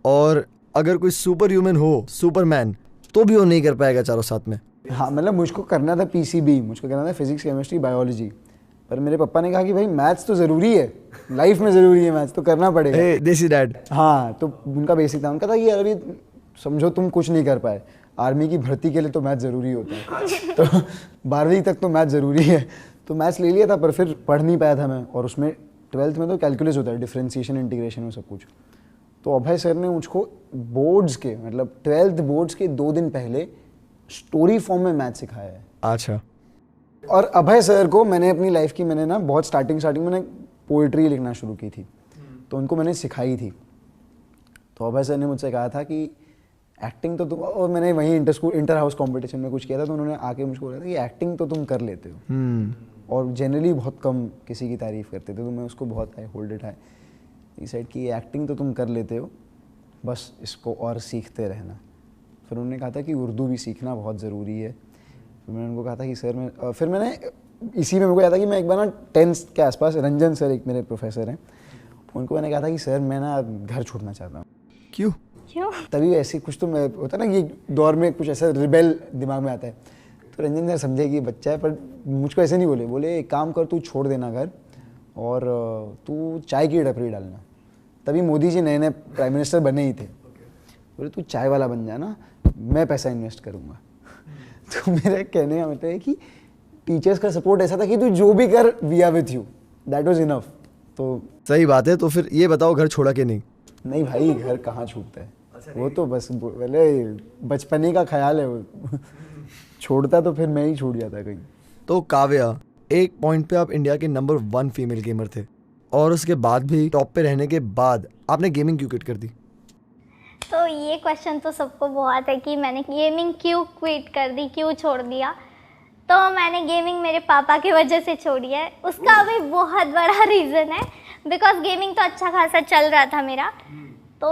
और अगर कोई सुपर ह्यूमन हो, सुपरमैन, तो भी वो नहीं कर पाएगा चारों साथ में। हाँ मतलब मुझको करना था PCB, मुझको करना था फिजिक्स, केमिस्ट्री, बायोलॉजी, पर मेरे पापा ने कहा कि भाई मैथ्स तो ज़रूरी है, लाइफ में ज़रूरी है, मैथ्स तो करना पड़ेगा। देसी डैड। हाँ, तो उनका बेसिक था, उनका था कि यार अभी समझो तुम कुछ नहीं कर पाए, आर्मी की भर्ती के लिए तो मैथ ज़रूरी होता है, तो 12वीं तक तो मैथ ज़रूरी है, तो मैथ्स ले लिया था, पर फिर पढ़ नहीं पाया था मैं। और उसमें 12th में तो कैलकुलस होता है, डिफरेंशिएशन, इंटीग्रेशन में सब कुछ। तो अभय सर ने मुझको बोर्ड्स के, मतलब 12th बोर्ड्स के 2 दिन पहले स्टोरी फॉर्म में मैथ सिखाया है। अच्छा। और अभय सर को मैंने अपनी लाइफ की, मैंने ना बहुत स्टार्टिंग मैंने पोइट्री लिखना शुरू की थी, तो उनको मैंने सिखाई थी। तो अभय सर ने मुझसे कहा था कि एक्टिंग तो तुम, और मैंने वहीं इंटर हाउस कंपटीशन में कुछ किया था, तो उन्होंने आके मुझको बोला था कि एक्टिंग तो तुम कर लेते हो। और जनरली बहुत कम किसी की तारीफ़ करते थे, तो मैं उसको बहुत आई होल्ड इट हाई। ये सेड कि एक्टिंग तो तुम कर लेते हो, बस इसको और सीखते रहना। फिर उन्होंने कहा था कि उर्दू भी सीखना बहुत ज़रूरी है। फिर मैंने उनको कहा था कि सर मैं, फिर मैंने इसी में मेरे को याद था कि मैं एक बार ना 10th के आसपास, रंजन सर एक मेरे प्रोफेसर हैं, उनको मैंने कहा था कि सर मैं ना घर छोड़ना चाहता हूँ। क्यों? तभी ऐसी कुछ तो मैं होता है ना, ये दौर में कुछ ऐसा रिबेल दिमाग में आता है। तो रंजन सर समझे कि बच्चा है, पर मुझको ऐसे नहीं बोले, बोले एक काम कर, तू छोड़ देना घर और तू चाय की टपरी डालना। तभी मोदी जी नए नए प्राइम मिनिस्टर बने ही थे। बोले तू चाय वाला बन जाना, मैं पैसा इन्वेस्ट करूँगा। तो मेरा कहने का मतलब है कि टीचर्स का सपोर्ट ऐसा था कि तू जो भी कर, we are with you, that was enough. तो सही बात है। तो फिर ये बताओ, घर छोड़ा कि नहीं? नहीं भाई, घर कहाँ छूटता है, वो तो बस बोले बचपने का ख्याल है, वो छोड़ता तो फिर मैं ही छूट जाता कहीं। तो काव्या, एक पॉइंट पे आप इंडिया के नंबर 1 फीमेल गेमर थे और उसके बाद भी टॉप पे रहने के बाद आपने गेमिंग क्यों क्विट कर दी? तो ये क्वेश्चन तो सबको बहुत है कि मैंने गेमिंग क्यों क्विट कर दी, क्यों छोड़ दिया। तो मैंने गेमिंग मेरे पापा की वजह से छोड़ी है। उसका भी बहुत बड़ा रीज़न है, बिकॉज गेमिंग तो अच्छा खासा चल रहा था मेरा। तो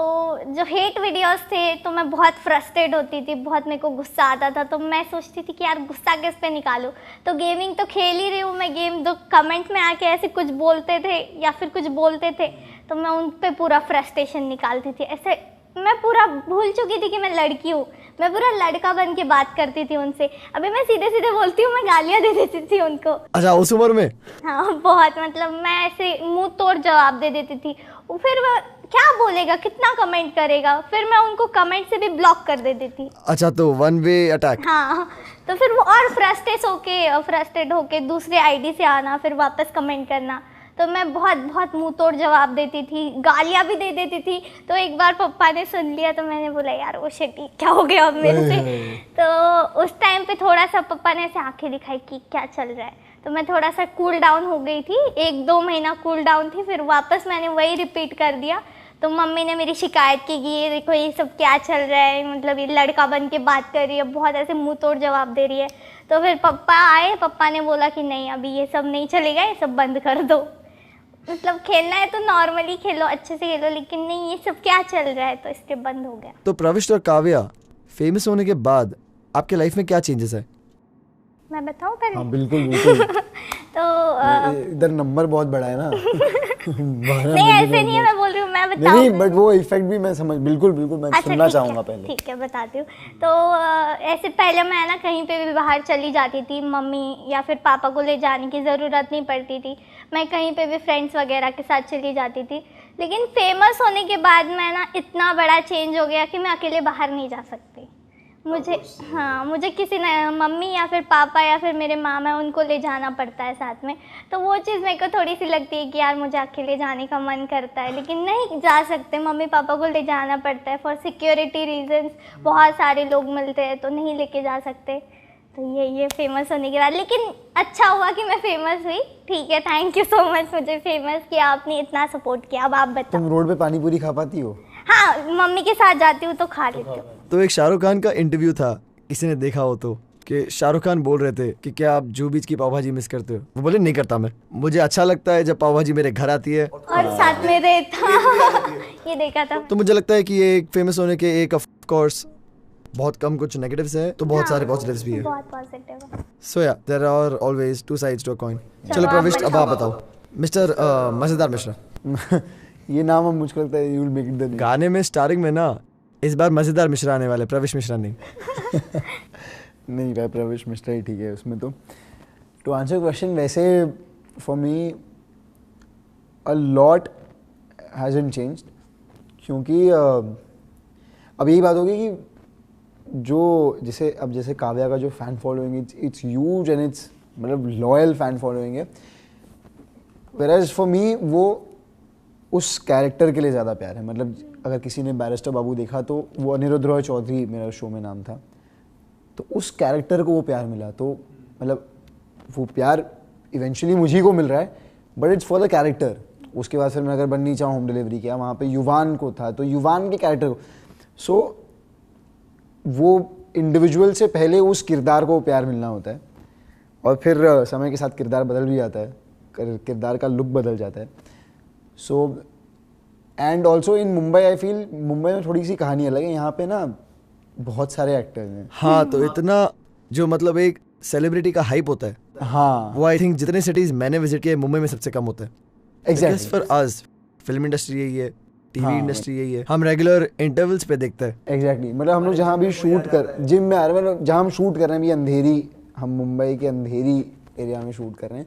जो हेट वीडियोस थे तो मैं बहुत फ्रस्ट्रेट होती थी, बहुत मेरे को गुस्सा आता था। तो मैं सोचती थी कि यार गुस्सा किस पे निकालूं। तो गेमिंग तो खेल ही रही हूँ मैं गेम, तो कमेंट में आके ऐसे कुछ बोलते थे या फिर कुछ बोलते थे तो मैं उन पे पूरा फ्रस्ट्रेशन निकालती थी। ऐसे मैं पूरा भूल चुकी थी कि मैं लड़की हूँ, मैं पूरा लड़का बन के बात करती थी उनसे। अभी मैं सीधे सीधे बोलती हूँ, मैं गालियाँ दे देती थी उनको। अच्छा, उस उम्र में? हाँ बहुत, मतलब मैं ऐसे मुंह तोड़ जवाब दे देती थी। फिर वो क्या बोलेगा, कितना कमेंट करेगा, फिर मैं उनको कमेंट से भी ब्लॉक कर देती थी। अच्छा, तो वन वे अटैक। हाँ, तो फिर वो और फ्रस्ट्रेट होके दूसरे आईडी से आना, फिर वापस कमेंट करना। तो मैं बहुत बहुत मुंह तोड़ जवाब देती थी, गालियाँ भी दे देती थी। तो एक बार पापा ने सुन लिया तो मैंने बोला यार वो शिट, क्या हो गया अब मेरे से। तो उस टाइम पे थोड़ा सा पापा ने ऐसे आंखें दिखाई कि क्या चल रहा है। तो मैं थोड़ा सा कूल डाउन हो गई थी, 1-2 महीना कूल डाउन थी, फिर वापस मैंने वही रिपीट कर दिया। तो मम्मी ने मेरी शिकायत की कि ये देखो ये सब क्या चल रहा है, मतलब ये लड़का बन के बात कर रही है, बहुत ऐसे मुंह तोड़ जवाब दे रही है। तो फिर पापा आए, पापा ने बोला कि नहीं अभी ये सब नहीं चलेगा, ये सब बंद कर दो। मतलब खेलना है तो नॉर्मली खेलो, अच्छे से खेलो, लेकिन नहीं ये सब क्या चल रहा है, तो इसलिए बंद हो गया। तो प्रविष्ट और काव्या, फेमस होने के बाद आपके लाइफ में क्या चेंजेस है? मैं बताऊं पहले? हाँ बिल्कुल बिल्कुल। तो इधर नंबर बहुत बड़ा है ना। नहीं ऐसे नहीं है, मैं बोल रही हूँ, मैं बताऊं? नहीं बट वो इफेक्ट भी मैं समझ, बिल्कुल बिल्कुल मैं सुनना चाहूँगा पहले। ठीक है बताती हूँ। तो ऐसे पहले मैं ना कहीं पे भी बाहर चली जाती थी, मम्मी या फिर पापा को ले जाने की ज़रूरत नहीं पड़ती थी, मैं कहीं पे भी फ्रेंड्स वगैरह के साथ चली जाती थी। लेकिन फेमस होने के बाद मैं ना इतना बड़ा चेंज हो गया कि मैं अकेले बाहर नहीं जा सकती। मुझे किसी ने, मम्मी या फिर पापा या फिर मेरे मामा, उनको ले जाना पड़ता है साथ में। तो वो चीज़ मेरे को थोड़ी सी लगती है कि यार मुझे अकेले जाने का मन करता है, लेकिन नहीं जा सकते, मम्मी पापा को ले जाना पड़ता है फॉर सिक्योरिटी रीजंस। बहुत सारे लोग मिलते हैं तो नहीं लेके जा सकते। तो ये फेमस होने के बाद, लेकिन अच्छा हुआ कि मैं फेमस हुई। ठीक है, थैंक यू सो मच, मुझे फेमस किया आपने, इतना सपोर्ट किया। अब आप बताओ। तुम रोड पे पानी पूरी खा पाती हो? हाँ, मम्मी के साथ जाती हूँ तो खा लेती हूँ। तो एक शाहरुख खान का इंटरव्यू था, किसी ने देखा हो तो, कि शाहरुख खान बोल रहे थे कि क्या आप जूहू बीच की पाव भाजी मिस करते हो? वो बोले नहीं करता मैं, मुझे अच्छा लगता है जब पाव भाजी मेरे घर आती है और साथ में रहता। ये देखा था। तो मुझे लगता है कि ये एक फेमस होने के एक ऑफ कोर्स बहुत कम कुछ नेगेटिव्स है तो बहुत सारे पॉजिटिव्स भी है। बहुत पॉजिटिव है। So yeah there are always two sides to a coin. चलो प्रविष्ट, अब आप बताओ। मिस्टर मजेदार मिश्रा। ये नाम अब मुझको लगता है you will make it the name. गाने में स्टार्टिंग में ना इस बार मजेदार मिश्रा आने वाले, प्रविष्ट मिश्रा नहीं। नहीं भाई, प्रविष्ट मिश्रा ही ठीक है उसमें। तो टू आंसर क्वेश्चन, वैसे for me a lot hasn't changed, क्योंकि अब यही बात होगी कि जो जैसे काव्या का जो fan following it's huge and it's मतलब लॉयल फ़ैन फॉलोइंग है। व्हेयरएज फॉर मी वो उस कैरेक्टर के लिए ज़्यादा प्यार है। मतलब अगर किसी ने बैरिस्टर बाबू देखा तो वो अनिरुद्ध रॉय चौधरी मेरा शो में नाम था, तो उस कैरेक्टर को वो प्यार मिला। तो मतलब वो प्यार इवेंचुअली मुझी को मिल रहा है, but it's for the character. उसके बाद फिर मैं अगर बननी चाहूँ होम डिलीवरी किया, वहाँ पे युवान को था तो युवान के कैरेक्टर को, सो वो इंडिविजुअल से पहले उस किरदार को प्यार मिलना होता है, और फिर समय के साथ किरदार बदल भी जाता है, किरदार का लुक बदल जाता है। So and also in Mumbai I feel Mumbai में थोड़ी सी कहानी अलग है। यहाँ पे ना बहुत सारे एक्टर्स हैं। हाँ, तो इतना जो मतलब एक सेलिब्रिटी का हाइप होता है, हाँ वो आई थिंक जितने सिटीज मैंने विजिट किए मुंबई में सबसे कम होता है। Exactly for us film industry यही है, टीवी हाँ, इंडस्ट्री यही है, हम रेगुलर इंटरवल्स पे देखते हैं। एग्जैक्टली मतलब हम लोग जहाँ भी शूट कर जिम में आ रहे हैं, मतलब जहाँ हम शूट कर रहे हैं भी अंधेरी, हम मुंबई के अंधेरी एरिया में शूट कर रहे हैं,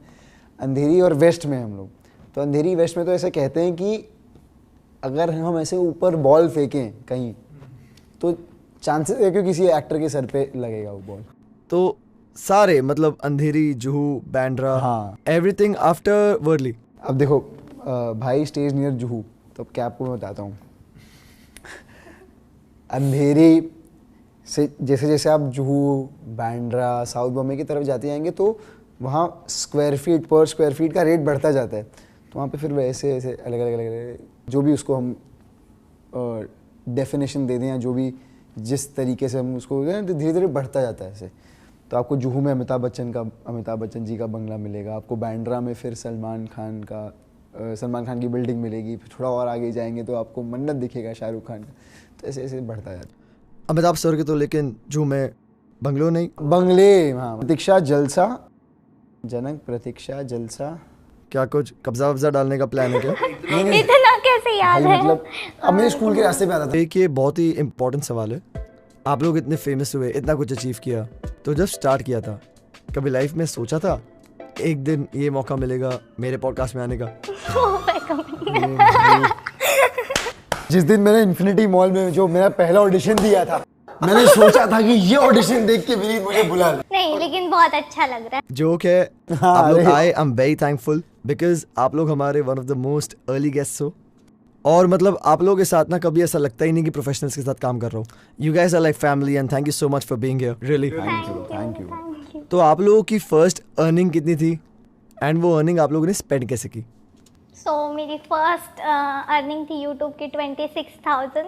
अंधेरी और वेस्ट में हम लोग। तो अंधेरी वेस्ट में तो ऐसे कहते हैं कि अगर हम ऐसे ऊपर बॉल फेंकें कहीं तो चांसेस है कि किसी एक्टर के सर पे लगेगा वो बॉल। तो सारे मतलब अंधेरी, जुहू, बैंड्रा, हाँ। Everything after Worli. अब देखो भाई स्टेज नियर जुहू, तो अब क्या आपको मैं बताता हूँ। अंधेरी से जैसे जैसे आप जुहू, बांद्रा, साउथ बॉम्बे की तरफ जाते जाएंगे तो वहाँ स्क्वायर फीट पर स्क्वायर फीट का रेट बढ़ता जाता है, तो वहाँ पे फिर वैसे ऐसे अलग अलग अलग अलग जो भी उसको हम डेफिनेशन दे दें या जो भी जिस तरीके से हम उसको तो धीरे धीरे बढ़ता जाता है ऐसे। तो आपको जुहू में अमिताभ बच्चन जी का बंगला मिलेगा, आपको बांद्रा में फिर सलमान खान की बिल्डिंग मिलेगी, फिर थोड़ा और आगे जाएंगे तो आपको मन्नत दिखेगा शाहरुख खान का, तो ऐसे ऐसे बढ़ता जाता है। अमिताभ सर के तो लेकिन जुहू में बंगलो नहीं, बंगले, हाँ, प्रतीक्षा जलसा, जनक प्रतीक्षा जलसा, क्या कुछ कब्जा वब्जा डालने का प्लान है क्या? इतना कैसे याद भाई है? मतलब अब मेरे स्कूल के रास्ते पे आता था। एक ये बहुत ही इम्पोर्टेंट सवाल है, आप लोग इतने फेमस हुए, इतना कुछ अचीव किया, तो जब स्टार्ट किया था कभी लाइफ में सोचा था एक दिन ये मौका मिलेगा मेरे पॉडकास्ट में आने का? जिस दिन मैंने इन्फिनिटी मॉल में जो मेरा पहला ऑडिशन दिया था, मैंने सोचा था कि ये ऑडिशन देख के विनीत मुझे बुला ले। नहीं, लेकिन बहुत अच्छा लग रहा है। जोक है, हाँ, आप लोग अरे। आए, I am very thankful because आप लोग हमारे one of the most early guests हो, और मतलब आप लोगों के साथ ना कभी ऐसा लगता ही नहीं कि प्रोफेशनल्स के साथ काम कर रहा हूँ। You guys are like family and thank you so much for being here, really. Thank you. Thank you. तो आप लोगों की फर्स्ट अर्निंग कितनी थी एंड वो अर्निंग आप लोगों ने स्पेंड कैसे की? सो मेरी फर्स्ट अर्निंग थी यूट्यूब की 26,000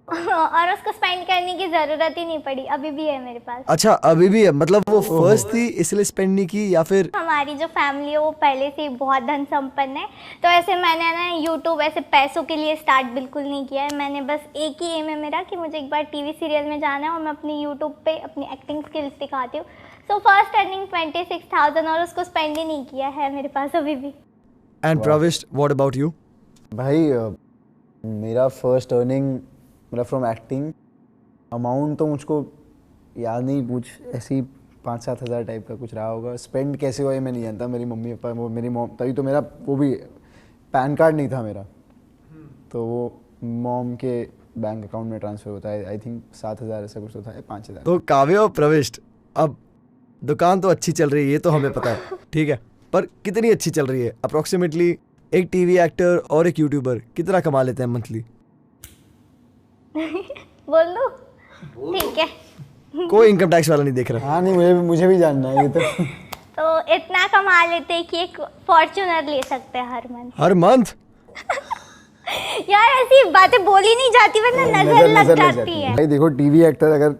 और उसको स्पेंड करने की ज़रूरत ही नहीं पड़ी, अभी भी है मेरे पास। अच्छा, अभी भी है? मतलब वो फर्स्ट थी इसलिए स्पेंड नहीं की, या फिर हमारी जो फैमिली है वो पहले से ही बहुत धन संपन्न है, तो ऐसे मैंने ना यूट्यूब ऐसे पैसों के लिए स्टार्ट बिल्कुल नहीं किया है। मैंने बस एक ही एम है मेरा कि मुझे एक बार टीवी सीरियल में जाना है और मैं अपनी यूट्यूब पे अपनी एक्टिंग स्किल्स दिखाती हूँ। सो फर्स्ट अर्निंग 26,000 और उसको स्पेंड ही नहीं किया है मेरे पास अभी भी। एंड प्रविष्ट, व्हाट अबाउट यू? भाई मेरा फर्स्ट अर्निंग मतलब फ्रॉम एक्टिंग अमाउंट तो मुझको याद नहीं, कुछ ऐसी 5-7 हज़ार टाइप का कुछ रहा होगा। स्पेंड कैसे हुआ ये मैं नहीं जानता। मेरी मम्मी पापा, वो मेरी मॉम, तभी तो मेरा वो भी पैन कार्ड नहीं था मेरा, तो वो मॉम के बैंक अकाउंट में ट्रांसफ़र होता है। आई थिंक 7,000 ऐसा कुछ तो था, 5,000। तो काव्य और प्रविष्ट, अब दुकान तो अच्छी चल रही है, ये तो हमें पता है, ठीक है, पर कितनी अच्छी चल रही है? अप्रोक्सीमेटली एक टीवी एक्टर और एक यूट्यूबर कितना कमा लेते हैं मंथली? बोल दो, ठीक है। कोई इनकम टैक्स वाला नहीं देख रहा। हाँ नहीं, मुझे भी जानना है ये तो। तो इतना कमा लेते हैं कि एक फॉर्च्यूनर ले सकते हैं हर मंथ। हर मंथ? यार ऐसी बातें बोली नहीं जाती वरना नजर लग जाती है। भाई देखो, टीवी एक्टर अगर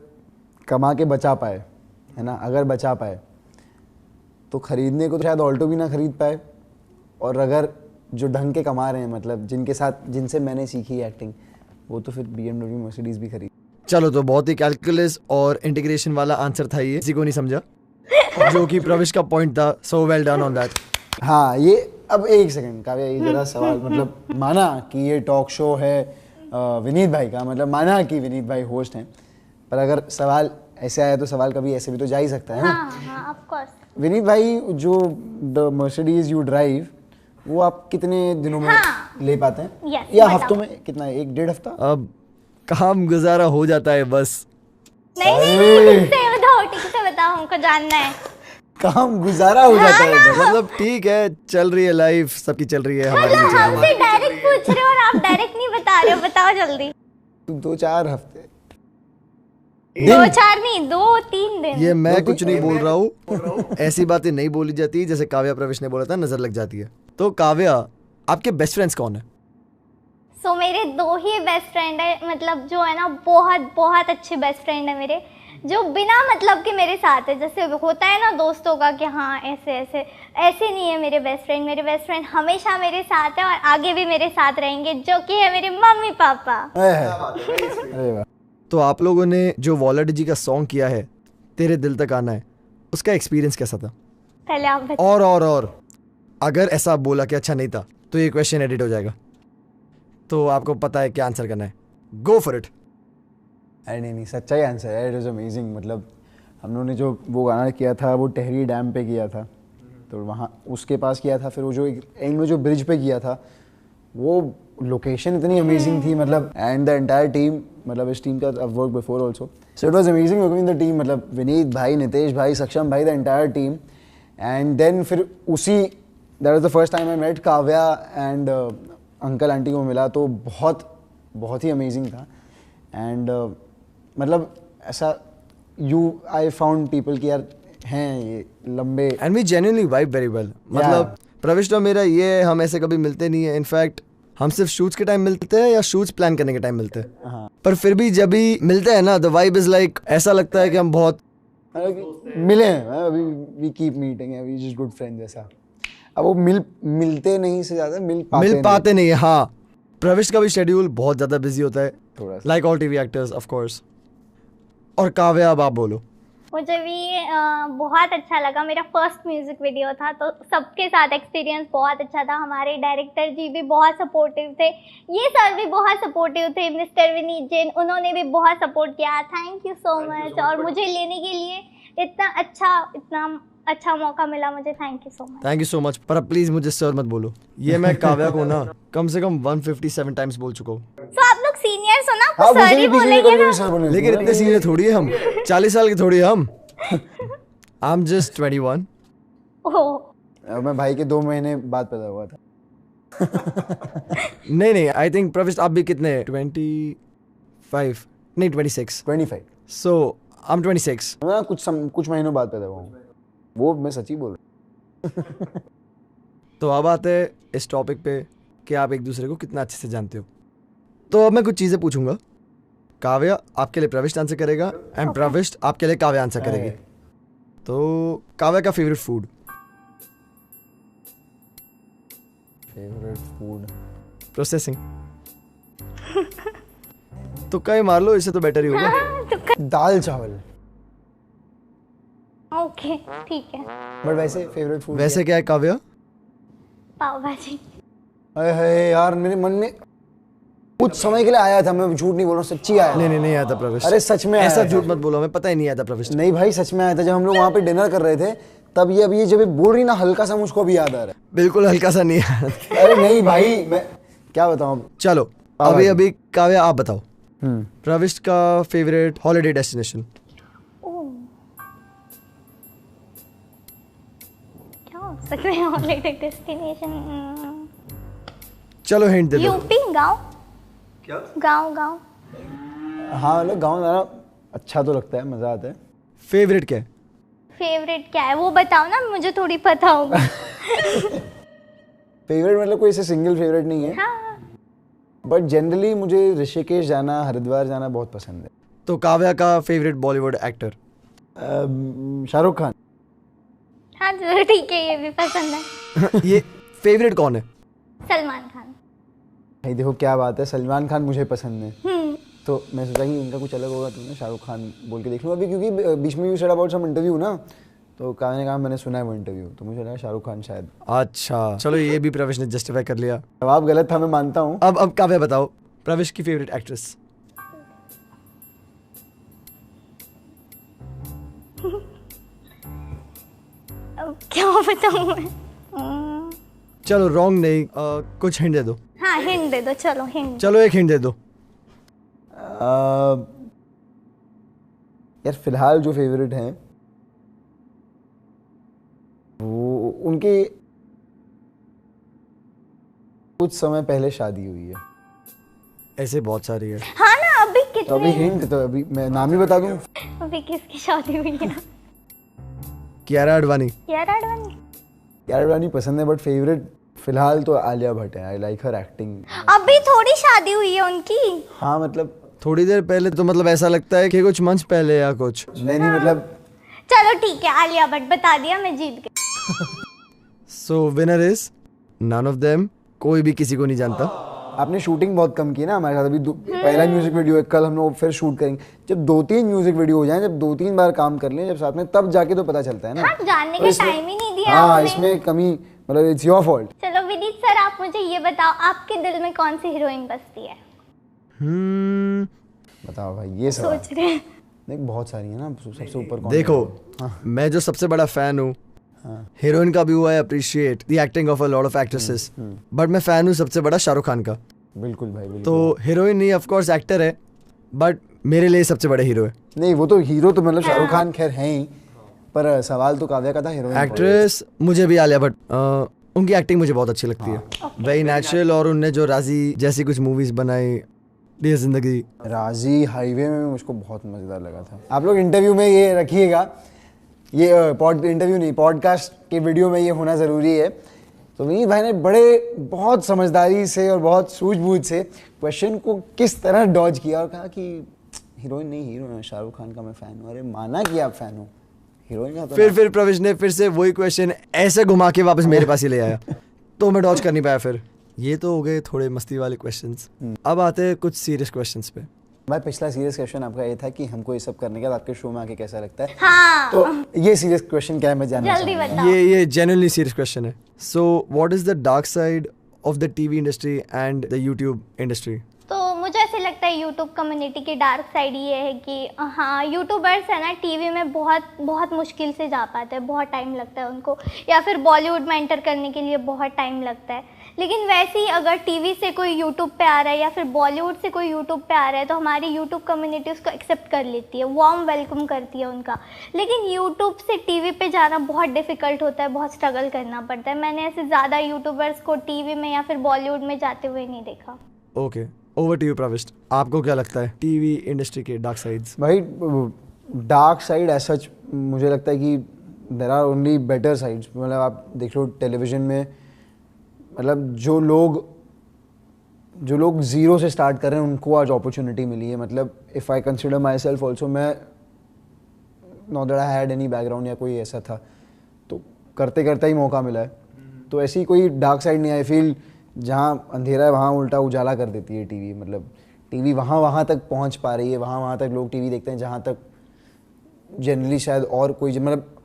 कमा के बचा पाए, है ना, अगर बचा पाए तो खरीदने को तो शायद ऑल्टो भी ना खरीद पाए, और अगर जो ढंग के कमा रहे हैं, मतलब जिनसे मैंने सीखी एक्टिंग, वो तो फिर BMW मर्सिडीज भी खरीद। चलो, तो बहुत ही कैलकुलस और इंटीग्रेशन वाला आंसर था ये, किसी को नहीं समझा, जो कि प्रविष्ट का पॉइंट था। So well done on that. हाँ, ये अब एक सेकंड काव्या, ये जरा सवाल, मतलब माना कि ये टॉक शो है विनीत भाई का, मतलब माना कि विनीत भाई होस्ट हैं, पर अगर सवाल ऐसे आया तो सवाल कभी ऐसे भी तो जा ही सकता है ना। हाँ, ऑफ कोर्स। विनीत भाई, जो द मर्सिडीज यू ड्राइव, वो आप कितने दिनों में ले पाते हैं? Yes, या बताओ। हफ्तों में? कितना, 1-1.5 हफ्ता? अब काम गुजारा हो जाता है बस। नहीं, ठीक से बताओ, हमको जानना है। काम गुजारा हो जाता है बस। मतलब ठीक है, चल रही है लाइफ, सबकी चल रही है, हमारी भी चल रही हमसे डायरेक्ट पूछ रहे हो और आप डायरेक्ट नहीं बता रहे हो, बताओ जल्दी। 2-4 हफ्ते। 2-4 नहीं, 2-3 दिन। है। ये मैं कुछ नहीं बोल रहा हूँ, ऐसी बातें नहीं बोली जाती जैसे काव्या प्रवेश ने बोला था, नजर लग जाती है। तो काव्या, आपके बेस्ट फ्रेंड्स कौन है? सो मेरे 2 ही बेस्ट फ्रेंड है, मतलब जो है ना बहुत बहुत अच्छे बेस्ट फ्रेंड है मेरे, जो बिना मतलब के मेरे साथ है। जैसे होता है ना दोस्तों का कि हाँ ऐसे ऐसे, ऐसे नहीं है मेरे बेस्ट फ्रेंड। मेरे बेस्ट फ्रेंड हमेशा मेरे साथ है और आगे भी मेरे साथ रहेंगे, जो कि है मेरे मम्मी पापा। अरे वाह। तो आप लोगों ने जो वॉलट जी का सॉन्ग किया है, तेरे दिल तक आना है, उसका एक्सपीरियंस कैसा था? पहले आप बताओ। और अगर ऐसा बोला कि अच्छा नहीं था तो ये क्वेश्चन एडिट हो जाएगा, तो आपको पता है क्या आंसर करना है, गो फॉर इट। अरे नहीं, सच्चा ही आंसर है, इट वाज अमेजिंग। मतलब हम लोगों ने जो वो गाना किया था वो टेहरी डैम पे किया था, तो वहाँ उसके पास किया था। फिर वो जो एंड में जो ब्रिज पे किया था, वो लोकेशन इतनी अमेजिंग थी, मतलब एंड द एंटायर टीम, मतलब इस टीम का I work before also, so it was amazing working the team. मतलब विनीत भाई, नितेश भाई, सक्षम भाई, the entire team. And then फिर उसी, that was the first time I met Kavya and uncle aunty को मिला, तो बहुत बहुत ही अमेजिंग था। एंड मतलब ऐसा आई फाउंड पीपल कि यार हैं ये लंबे। And we genuinely vibe very well. मतलब प्रविष्ट और मेरा ये हम ऐसे कभी मिलते नहीं है। इनफैक्ट हम सिर्फ शूट्स के टाइम मिलते हैं या शूट्स प्लान करने के टाइम मिलते हैं। हाँ। पर फिर भी जब भी मिलते हैं ना, द वाइब इज लाइक, ऐसा लगता है कि हम बहुत मिले हैं। अभी we keep meeting, we just good friends ऐसा। अब वो मिलते नहीं से ज्यादा मिल पाते नहीं है। हाँ, प्रविष्ट का भी शेड्यूल बहुत ज्यादा बिजी होता है, थोड़ा सा। Like all TV actors of course. और काव्या, अब आप बोलो। मुझे भी बहुत अच्छा लगा। मेरा फर्स्ट म्यूज़िक वीडियो था, तो सबके साथ एक्सपीरियंस बहुत अच्छा था। हमारे डायरेक्टर जी भी बहुत सपोर्टिव थे, ये सर भी बहुत सपोर्टिव थे, मिस्टर विनीत जैन, उन्होंने भी बहुत सपोर्ट किया। Thank you so much. और मुझे लेने के लिए इतना अच्छा मौका मिला मुझे। Thank you so much. Thank you so much. पर अब प्लीज मुझे सर मत बोलो, ये मैं काव्या को ना कम से कम 157 टाइम्स बोल चुका हूँ। तो आप लोग सीनियर्स हो ना, हाँ, आपको सर ही बोलेंगे ना। लेकिन इतने सीनियर थोड़ी है हम, 40 साल के थोड़ी है हम। I am just 21। ओह, मैं भाई के 2 महीने बाद पैदा हुआ था। नहीं, आई थिंक प्रविष्ट आप भी कितने, 25 नहीं 26। 25। सो आई एम 26। मैं कुछ महीनों बाद पैदा हुआ हूँ, वो मैं सच्ची बोल रहा हूँ। तो अब आते हैं इस टॉपिक पे कि आप एक दूसरे को कितना अच्छे से जानते हो। तो अब मैं कुछ चीज़ें पूछूंगा, काव्या आपके लिए प्रविष्ट आंसर करेगा एंड प्रविष्ट आपके लिए काव्या आंसर करेगी। तो काव्या का फेवरेट फूड। प्रोसेसिंग। तो कहीं मार लो, इससे तो बेटर ही होगा। दाल चावल। ओके ठीक है। बट वैसे फेवरेट फूड वैसे क्या है काव्या? पाव भाजी। अरे यार, मेरे मन में कुछ समय के लिए आया था, मैं झूठ नहीं बोल रहा हूँ, सच्ची आया। नहीं आया था प्रविष्ट। अरे सच में ऐसा आया झूठ था। मत बोलो, हमें पता ही नहीं आया था प्रविष्ट। नहीं भाई, सच में आया था। जब हम लोग वहाँ पे डिनर कर रहे थे तब ये अभी जब ये बोल रही ना, हल्का सा मुझको भी याद आ रहा बिल्कुल हल्का सा नहीं आया। है। अरे नहीं भाई, मैं क्या बताऊँ। चलो अभी काव्या आप बताओ प्रविष्ट का फेवरेट हॉलिडे डेस्टिनेशन। क्या हो सकता है हॉलिडे डेस्टिनेशन? चलो हिंट दे दो। यूपी। गांव। क्या? गांव। हाँ, मतलब गाँव जाना अच्छा तो लगता है, मजा आता है। फेवरेट क्या है? फेवरेट क्या है वो बताओ ना, मुझे थोड़ी पता होगा। फेवरेट मतलब कोई ऐसे सिंगल फेवरेट नहीं है। हाँ। बट जनरली मुझे ऋषिकेश जाना, हरिद्वार जाना बहुत पसंद है। तो काव्या का फेवरेट बॉलीवुड एक्टर। शाहरुख खान। हाँ चलो ठीक है, ये भी पसंद है। ये फेवरेट कौन है? सलमान खान। भाई देखो क्या बात है, सलमान खान मुझे पसंद है। तो मैं सोचा कि इनका कुछ अलग होगा, तो मैं शाहरुख खान बोल के देख लूँ अभी, क्योंकि बीच में भी सेड अबाउट सम इंटरव्यू ना, तो काव्या ने कहा मैंने सुना है वो इंटरव्यू, तो मुझे लगा शाहरुख खान शायद। अच्छा चलो, ये भी प्रविष्ट ने जस्टिफाई कर लिया। जवाब गलत था, मैं मानता हूँ। अब काव्या बताओ प्रविष्ट की फेवरेट एक्ट्रेस। अब क्या बताऊँ मैं? चलो रॉन्ग नहीं, कुछ हिंट दे दो। हाँ हिंट दे दो, चलो हिंट। चलो एक हिंट दे दो। यार फिलहाल जो फेवरेट हैं वो उनके कुछ समय पहले शादी हुई है। ऐसे बहुत सारी है। हाँ ना, अभी तो कितने? अभी हिंट, तो अभी मैं नाम ही बता दूं। अभी किसकी शादी हुई है? कियारा आडवाणी। कियारा आडवाणी। कियारा आडवाणी पसंद है, बट फेवरेट फिलहाल तो आलिया भट्ट है। I like her acting. अभी थोड़ी शादी हुई है उनकी। हाँ मतलब थोड़ी देर पहले, तो मतलब ऐसा लगता है कि कुछ मंथ पहले या कुछ। नहीं मतलब चलो ठीक है, आलिया भट्ट बता दिया, मैं जीत गई। So winner is none of them. कोई भी किसी को नहीं जानता। आपने शूटिंग बहुत कम की ना हमारे साथ। अभी पहला म्यूजिक वीडियो है, कल हम लोग फिर शूट करेंगे। जब 2-3 म्यूजिक वीडियो हो जाएं, जब 2-3 बार काम कर लें जब साथ में, तब जाके तो पता चलता है ना। हाँ, जानने का टाइम ही नहीं दिया हाँ, आपने। इसमें कमी, मतलब इट्स योर फॉल्ट। चलो विनीत सर, आप मुझे ये बताओ, आपके दिल में कौन सी हीरोइन बसती है? बताओ भाई, ये सवाल। सोच रहे हैं। देख बहुत सारी है ना, सबसे ऊपर कौन देखो है? मैं जो सबसे बड़ा फैन हूँ, हीरोइन का भी हुआ है, appreciate the acting of a lot of actresses, but मैं फैन हूँ सबसे बड़ा शाहरुख खान का। बिल्कुल भाई, बिल्कुल। तो हीरोइन नहीं, ऑफ कोर्स एक्टर है, बट मेरे लिए सबसे बड़े हीरो है। नहीं, वो तो हीरो तो मतलब शाहरुख खान खैर है ही, पर सवाल तो काव्या का था हीरोइन। एक्ट्रेस मुझे भी आलिया भट्ट, उनकी एक्टिंग मुझे बहुत अच्छी लगती है, वेरी नेचुरल। और उनने जो राजी जैसी कुछ मूवीज बनाई, डियर जिंदगी। राजी हाईवे में मुझको बहुत मज़ेदार लगा था। आप लोग इंटरव्यू में ये रखिएगा, ये इंटरव्यू नहीं, पॉडकास्ट के वीडियो में ये होना ज़रूरी है। तो विनीत भाई ने बहुत समझदारी से और बहुत सूझबूझ से क्वेश्चन को किस तरह डॉज किया और कहा कि हीरोइन नहीं, हीरो है, शाहरुख खान का मैं फ़ैन हूँ। अरे माना कि आप फ़ैन हो, हीरोइन का तो फिर प्रवेश ने फिर से वही क्वेश्चन ऐसे घुमा के वापस मेरे पास ही ले आया, तो मैं डॉज कर नहीं पाया। फिर ये तो हो गए थोड़े मस्ती वाले क्वेश्चंस। अब आते हैं कुछ सीरियस क्वेश्चंस पे। भाई पिछला सीरियस क्वेश्चन आपका ये था कि हमको ये सब करने के बाद आपके शो में आके कैसा लगता है। हाँ, तो ये सीरियस क्वेश्चन क्या है मैं जानना जल्दी चाहूंगा। बताओ। ये जेन्युइनली सीरियस क्वेश्चन है। So what is the dark side of the TV industry and the YouTube industry? तो मुझे ऐसे लगता है यूट्यूब कम्युनिटी की डार्क साइड ये है कि हाँ, यूट्यूबर्स है ना टीवी में बहुत मुश्किल से जा पाते हैं, बहुत टाइम लगता है उनको, या फिर बॉलीवुड में एंटर करने के लिए बहुत टाइम लगता है। लेकिन वैसे ही अगर टीवी से कोई यूट्यूब पे आ रहा है या फिर बॉलीवुड से कोई यूट्यूब पे आ रहा है तो हमारी यूट्यूब कम्युनिटी उसको एक्सेप्ट कर लेती है, वार्म वेलकम करती है उनका। लेकिन यूट्यूब से टीवी पे जाना बहुत डिफ़िकल्ट होता है, बहुत स्ट्रगल करना पड़ता है। मैंने ऐसे ज़्यादा यूट्यूबर्स को टीवी में या फिर बॉलीवुड में जाते हुए नहीं देखा। ओके, ओवर टू यू प्रविष्ट, आपको क्या लगता है टीवी इंडस्ट्री के डार्क साइड्स? भाई डार्क साइड एज सच मुझे लगता है कि there are only better sides. मतलब आप देख लो टेलीविज़न में, मतलब जो लोग ज़ीरो से स्टार्ट कर रहे हैं उनको आज अपॉर्चुनिटी मिली है। मतलब if I consider myself also, मैं not that I had any background या कोई ऐसा था, तो करते करते ही मौका मिला है। तो ऐसी कोई डार्क साइड नहीं, आई फील जहाँ अंधेरा है वहाँ उल्टा उजाला कर देती है टीवी। मतलब टीवी वहाँ तक पहुँच पा रही है, वहाँ तक लोग टीवी देखते हैं जहाँ तक जनरली शायद और कोई, मतलब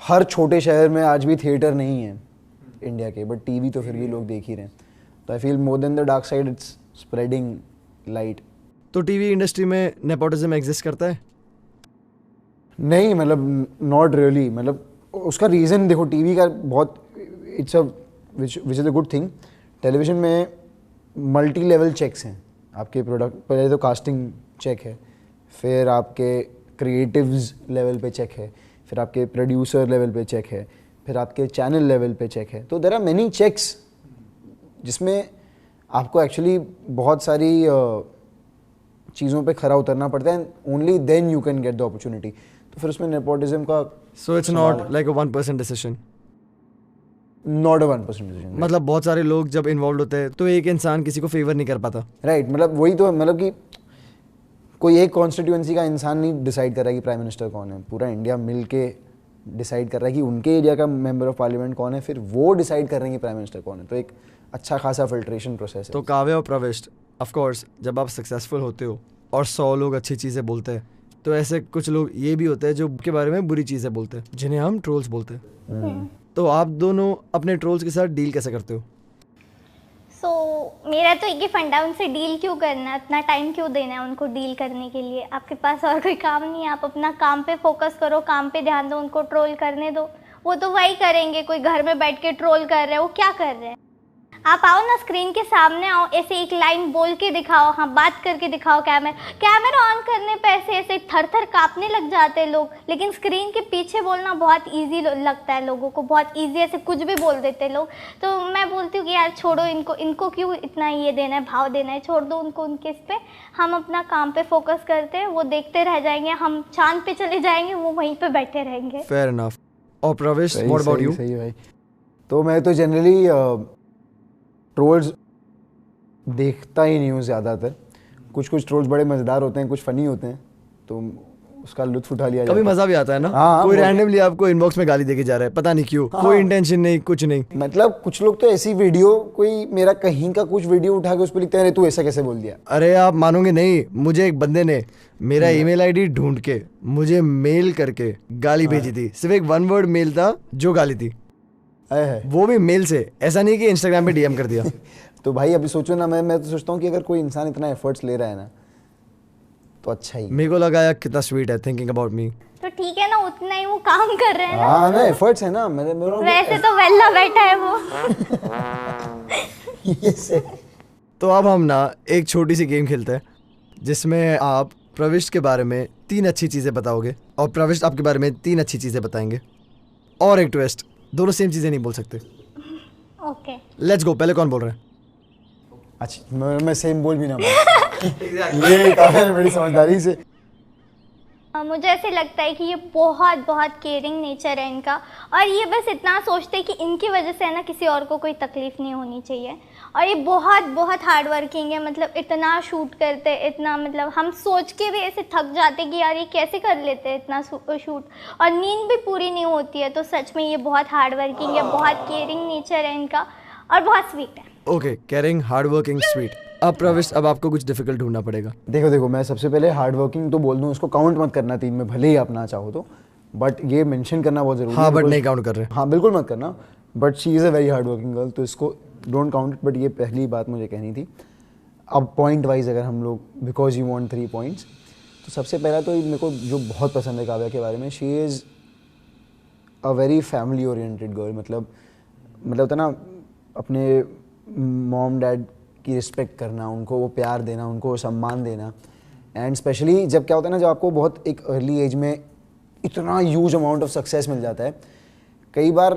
हर छोटे शहर में आज भी थिएटर नहीं है इंडिया के, बट टीवी तो फिर भी लोग देख ही रहे हैं। तो I feel more than the dark side it's spreading light. तो टीवी इंडस्ट्री में नेपोटिज्म एग्जिस्ट करता है? नहीं, मतलब नॉट रियली। मतलब उसका रीज़न देखो, टीवी का बहुत it's a which is a good thing. Television में मल्टी लेवल चेक्स हैं आपके प्रोडक्ट। पहले तो कास्टिंग चेक है, फिर आपके क्रिएटिव्स लेवल पे चेक है, फिर आपके प्रोड्यूसर लेवल पे चेक है, फिर आपके चैनल लेवल पे चेक है। तो देयर आर मेनी चेक्स जिसमें आपको एक्चुअली बहुत सारी चीज़ों पे खरा उतरना पड़ता है। Only then you can get the opportunity. तो फिर उसमें नेपोटिज्म का so it's not like a 1% decision? Not a 1% decision. मतलब बहुत सारे लोग जब इन्वॉल्व होते हैं तो एक इंसान किसी को फेवर नहीं कर पाता। राइट, मतलब वही तो, मतलब कि कोई एक कॉन्स्टिट्यूएंसी का इंसान नहीं डिसाइड कर रहा है कि प्राइम मिनिस्टर कौन है। पूरा इंडिया मिल के डिसाइड कर रहा है कि उनके एरिया का मेंबर ऑफ पार्लियामेंट कौन है, फिर वो डिसाइड कर रहे हैं कि प्राइम मिनिस्टर कौन है। तो एक अच्छा खासा फिल्ट्रेशन प्रोसेस है। तो काव्य और प्रविष्ट, ऑफ कोर्स जब आप सक्सेसफुल होते हो और 100 लोग अच्छी चीज़ें बोलते हैं, तो ऐसे कुछ लोग ये भी होते हैं जो के बारे में बुरी चीज़ें बोलते हैं, जिन्हें हम ट्रोल्स बोलते हैं। तो आप दोनों अपने ट्रोल्स के साथ डील कैसे करते हो? सो मेरा तो एक ही फंडा, उनसे डील क्यों करना है, इतना टाइम क्यों देना है उनको डील करने के लिए? आपके पास और कोई काम नहीं है, आप अपना काम पे फोकस करो, काम पे ध्यान दो, उनको ट्रोल करने दो, वो तो वही करेंगे। कोई घर में बैठ के ट्रोल कर रहे हैं, वो क्या कर रहे हैं? आप आओ ना, स्क्रीन के सामने आओ, ऐसे एक लाइन बोल के दिखाओ, हाँ बात करके दिखाओ। कैमरा ऑन करने पे ऐसे थर थर कांपने लग जाते हैं लोग, लेकिन स्क्रीन के पीछे बोलना बहुत इजी लगता है लोगों को, बहुत इजी, ऐसे कुछ भी बोल देते हैं लोग। तो मैं बोलती हूँ कि यार छोड़ो इनको क्यों इतना ये देना है, भाव देना है, छोड़ दो उनको उनके इस पे। हम अपना काम पे फोकस करते हैं, वो देखते रह जाएंगे, हम चांद पे चले जाएंगे, वो वहीं पे बैठे रहेंगे। Fair enough. और प्रवेश, व्हाट अबाउट यू? सही भाई। तो मैं तो जनरली ट्रोल्स देखता ही नहीं हूँ ज़्यादातर। कुछ ट्रोल्स बड़े मज़ेदार होते हैं, कुछ फ़नी होते हैं, तो उसका लुत्फ़ उठा लिया जाता है। कभी मज़ा भी आता है ना? हाँ, कोई रैंडमली आपको इनबॉक्स में गाली देके जा रहा है, पता नहीं क्यों, कोई इंटेंशन नहीं, कुछ नहीं। मतलब कुछ लोग तो ऐसी वीडियो, कोई मेरा कहीं का कुछ वीडियो उठा के उस पर लिखते हैं, तू ऐसा कैसे बोल दिया। अरे आप मानोगे नहीं, मुझे एक बंदे ने मेरा ईमेल आईडी ढूंढ के मुझे मेल करके गाली भेजी थी। सिर्फ एक 1 वर्ड मेल था जो गाली थी, वो भी मेल से, ऐसा नहीं कि इंस्टाग्राम पे डीएम कर दिया। तो भाई अभी सोचो ना, मैं तो सोचता हूँ कि अगर कोई इंसान इतना एफर्ट्स ले रहा है ना तो अच्छा ही। मेरे को लगा यार कितना स्वीट है, थिंकिंग अबाउट मी। तो ठीक है ना, उतना ही वो काम कर रहे हैं ना। हाँ ना, एफर्ट्स है ना। वैसे तो वेल्ला बैठा है वो। तो अब हम ना एक छोटी सी गेम खेलते हैं जिसमें आप प्रविष्ट के बारे में 3 अच्छी चीजें बताओगे और प्रविष्ट आपके बारे में 3 अच्छी चीजें बताएंगे, और एक ट्विस्ट, दोनों सेम चीजें नहीं बोल सकते। Okay, let's go. पहले कौन बोल रहे हैं? अच्छा, मैं सेम बोल भी ना पाऊँ। ये काफी बड़ी समझदारी से। मुझे ऐसे लगता है कि ये बहुत बहुत केयरिंग नेचर है इनका, और ये बस इतना सोचते हैं कि इनकी वजह से है ना किसी और को कोई तकलीफ़ नहीं होनी चाहिए। और ये बहुत बहुत हार्ड वर्किंग है, मतलब इतना शूट करते, इतना मतलब हम सोच के भी ऐसे थक जाते कि यार ये कैसे कर लेते हैं इतना शूट, और नींद भी पूरी नहीं होती है। तो सच में ये बहुत हार्ड वर्किंग है, बहुत केयरिंग नेचर है इनका, और बहुत स्वीट है। Okay, caring, hard working, sweet. अब प्रविष्ट, अब आपको कुछ डिफिकल्ट ढूंढना पड़ेगा। देखो मैं सबसे पहले हार्ड वर्किंग तो बोल दूं, उसको काउंट मत करना 3 में, भले ही आप ना चाहो तो, बट ये मेंशन करना बहुत जरूरी है। हाँ, बट नहीं काउंट कर रहे। हाँ बिल्कुल मत करना, but she is a very hard working girl, तो इसको डोंट काउंट इट। बट ये पहली बात मुझे कहनी थी। अब पॉइंट वाइज अगर हम लोग, बिकॉज यू वांट 3 पॉइंट्स, तो सबसे पहला तो मेरे को जो बहुत पसंद है काव्या के बारे में, she is a very family oriented girl. मतलब होता ना, अपने मॉम डैड की रिस्पेक्ट करना, उनको वो प्यार देना, उनको सम्मान देना। एंड स्पेशली जब क्या होता है ना, जब आपको बहुत एक अर्ली एज में इतना ह्यूज अमाउंट ऑफ सक्सेस मिल जाता है, कई बार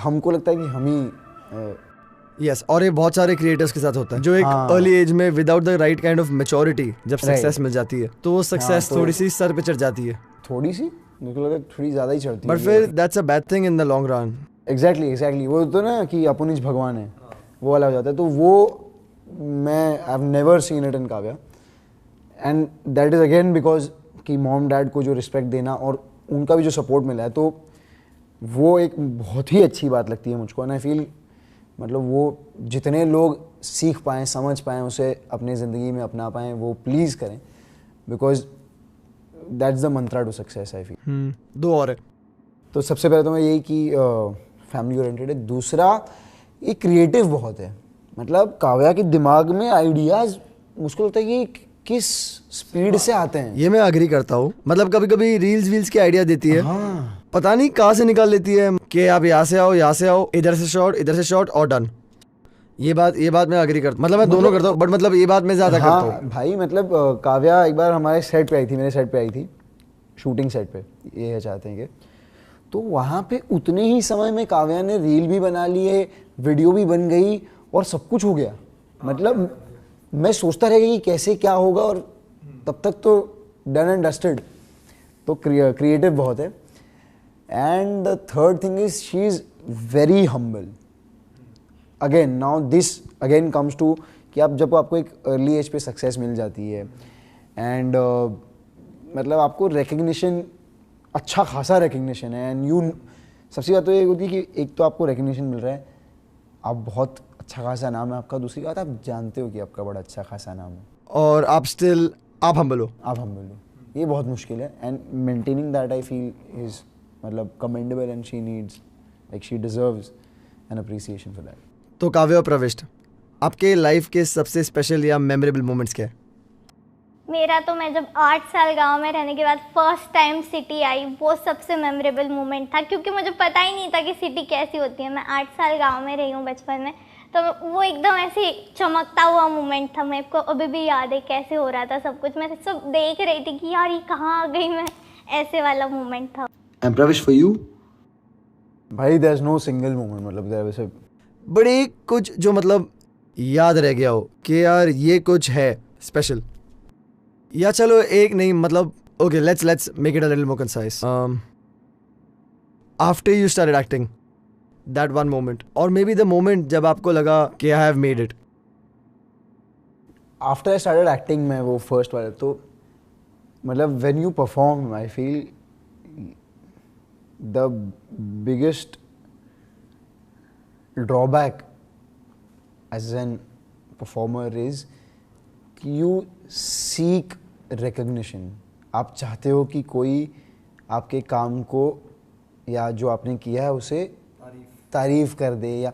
हमको लगता है कि हम ही यस, और ये बहुत सारे क्रिएटर्स के साथ होता है, जो एक हाँ। अर्ली एज में without the right kind of maturity जब Right. सक्सेस मिल जाती है, तो वो सक्सेस तो- थोड़ी सी सर पे चढ़ जाती है, थोड़ी सी, मेरे को लगा थोड़ी ज़्यादा ही चढ़ती बट है। फिर that's a bad thing in the long run. Exactly वो तो ना कि अपन भगवान है, वो वाला हो जाता है। तो वो मैं I have never seen it in Kavya, and that is again because कि मॉम डैड को जो रिस्पेक्ट देना और उनका भी जो सपोर्ट मिला है, तो वो एक बहुत ही अच्छी बात लगती है मुझको। एंड आई फील मतलब वो जितने लोग सीख पाएँ, समझ पाएँ, उसे अपनी ज़िंदगी में अपना पाएँ, वो प्लीज़ करें, because that's the mantra to success I feel. दो और है। तो सबसे पहले तो मैं यही कि फैमिली ओरिएंटेड है। दूसरा, ये क्रिएटिव बहुत है। मतलब काव्या के दिमाग में आइडियाज़ मुझको लगता है कि किस स्पीड से आते हैं। ये मैं अग्री करता हूँ। मतलब कभी कभी रील्स वील्स की आइडिया देती है, हाँ पता नहीं कहाँ से निकाल लेती है कि आप यहाँ से आओ, इधर से शॉट और डन। ये बात मैं अग्री करता, मतलब मैं दोनों करता हूँ, बट मतलब ये बात मैं ज्यादा करता हूँ। हाँ भाई, मतलब काव्या एक बार हमारे सेट पे आई थी, मेरे सेट पे आई थी, शूटिंग सेट पे, ये चाहते हैं कि तो वहाँ पे उतने ही समय में काव्या ने रील भी बना ली है, वीडियो भी बन गई और सब कुछ हो गया। मतलब मैं सोचता रह गया कि कैसे क्या होगा, और तब तक तो डन एंड डस्टेड। तो क्रिएटिव बहुत है। And the third thing is she is very humble. Again now this again comes to कि आप जब आपको एक अर्ली एज पे सक्सेस मिल जाती है, एंड मतलब आपको रिकग्निशन, अच्छा खासा रिकग्निशन है, एंड यू, सबसे बात तो ये होती है कि एक तो आपको रिकग्निशन मिल रहा है, आप बहुत अच्छा खासा नाम है आपका, दूसरी बात आप जानते हो कि आपका बड़ा अच्छा खासा नाम है, और आप हम्बल हो। आप हम्बल हो। ये बहुत मुश्किल है, and maintaining that I feel is मतलब commendable, and she needs, like she deserves an appreciation for that. तो काव्या और प्रविष्ट, आपके लाइफ के सबसे स्पेशल या मेमोरेबल मोमेंट्स क्या है? मेरा तो, मैं जब 8 साल गांव में रहने के बाद फर्स्ट टाइम सिटी आई, वो सबसे मेमोरेबल मोमेंट था, क्योंकि मुझे पता ही नहीं था कि सिटी कैसी होती है। मैं 8 साल गांव में रही हूँ बचपन में, तो वो एकदम ऐसे चमकता हुआ मोमेंट था। मेरे को अभी भी याद है कैसे हो रहा था सब कुछ। मैं सब देख रही थी कि यार ये कहाँ आ गई मैं, ऐसे वाला मोमेंट था। And Pravish for you? भाई there is no single moment, मतलब देयर वैसे बड़ी कुछ जो मतलब याद रह गया हो कि यार ये कुछ है स्पेशल, या चलो एक नहीं, मतलब okay, let's make it a little more concise. After you started acting, that one moment, और मे बी द मोमेंट जब आपको लगा कि I have made it. After I started acting में वो फर्स्ट वाला, तो मतलब when you perform, I feel the biggest drawback as an performer is कि यू सीक रिकग्निशन। आप चाहते हो कि कोई आपके काम को या जो आपने किया है उसे तारीफ कर दे, या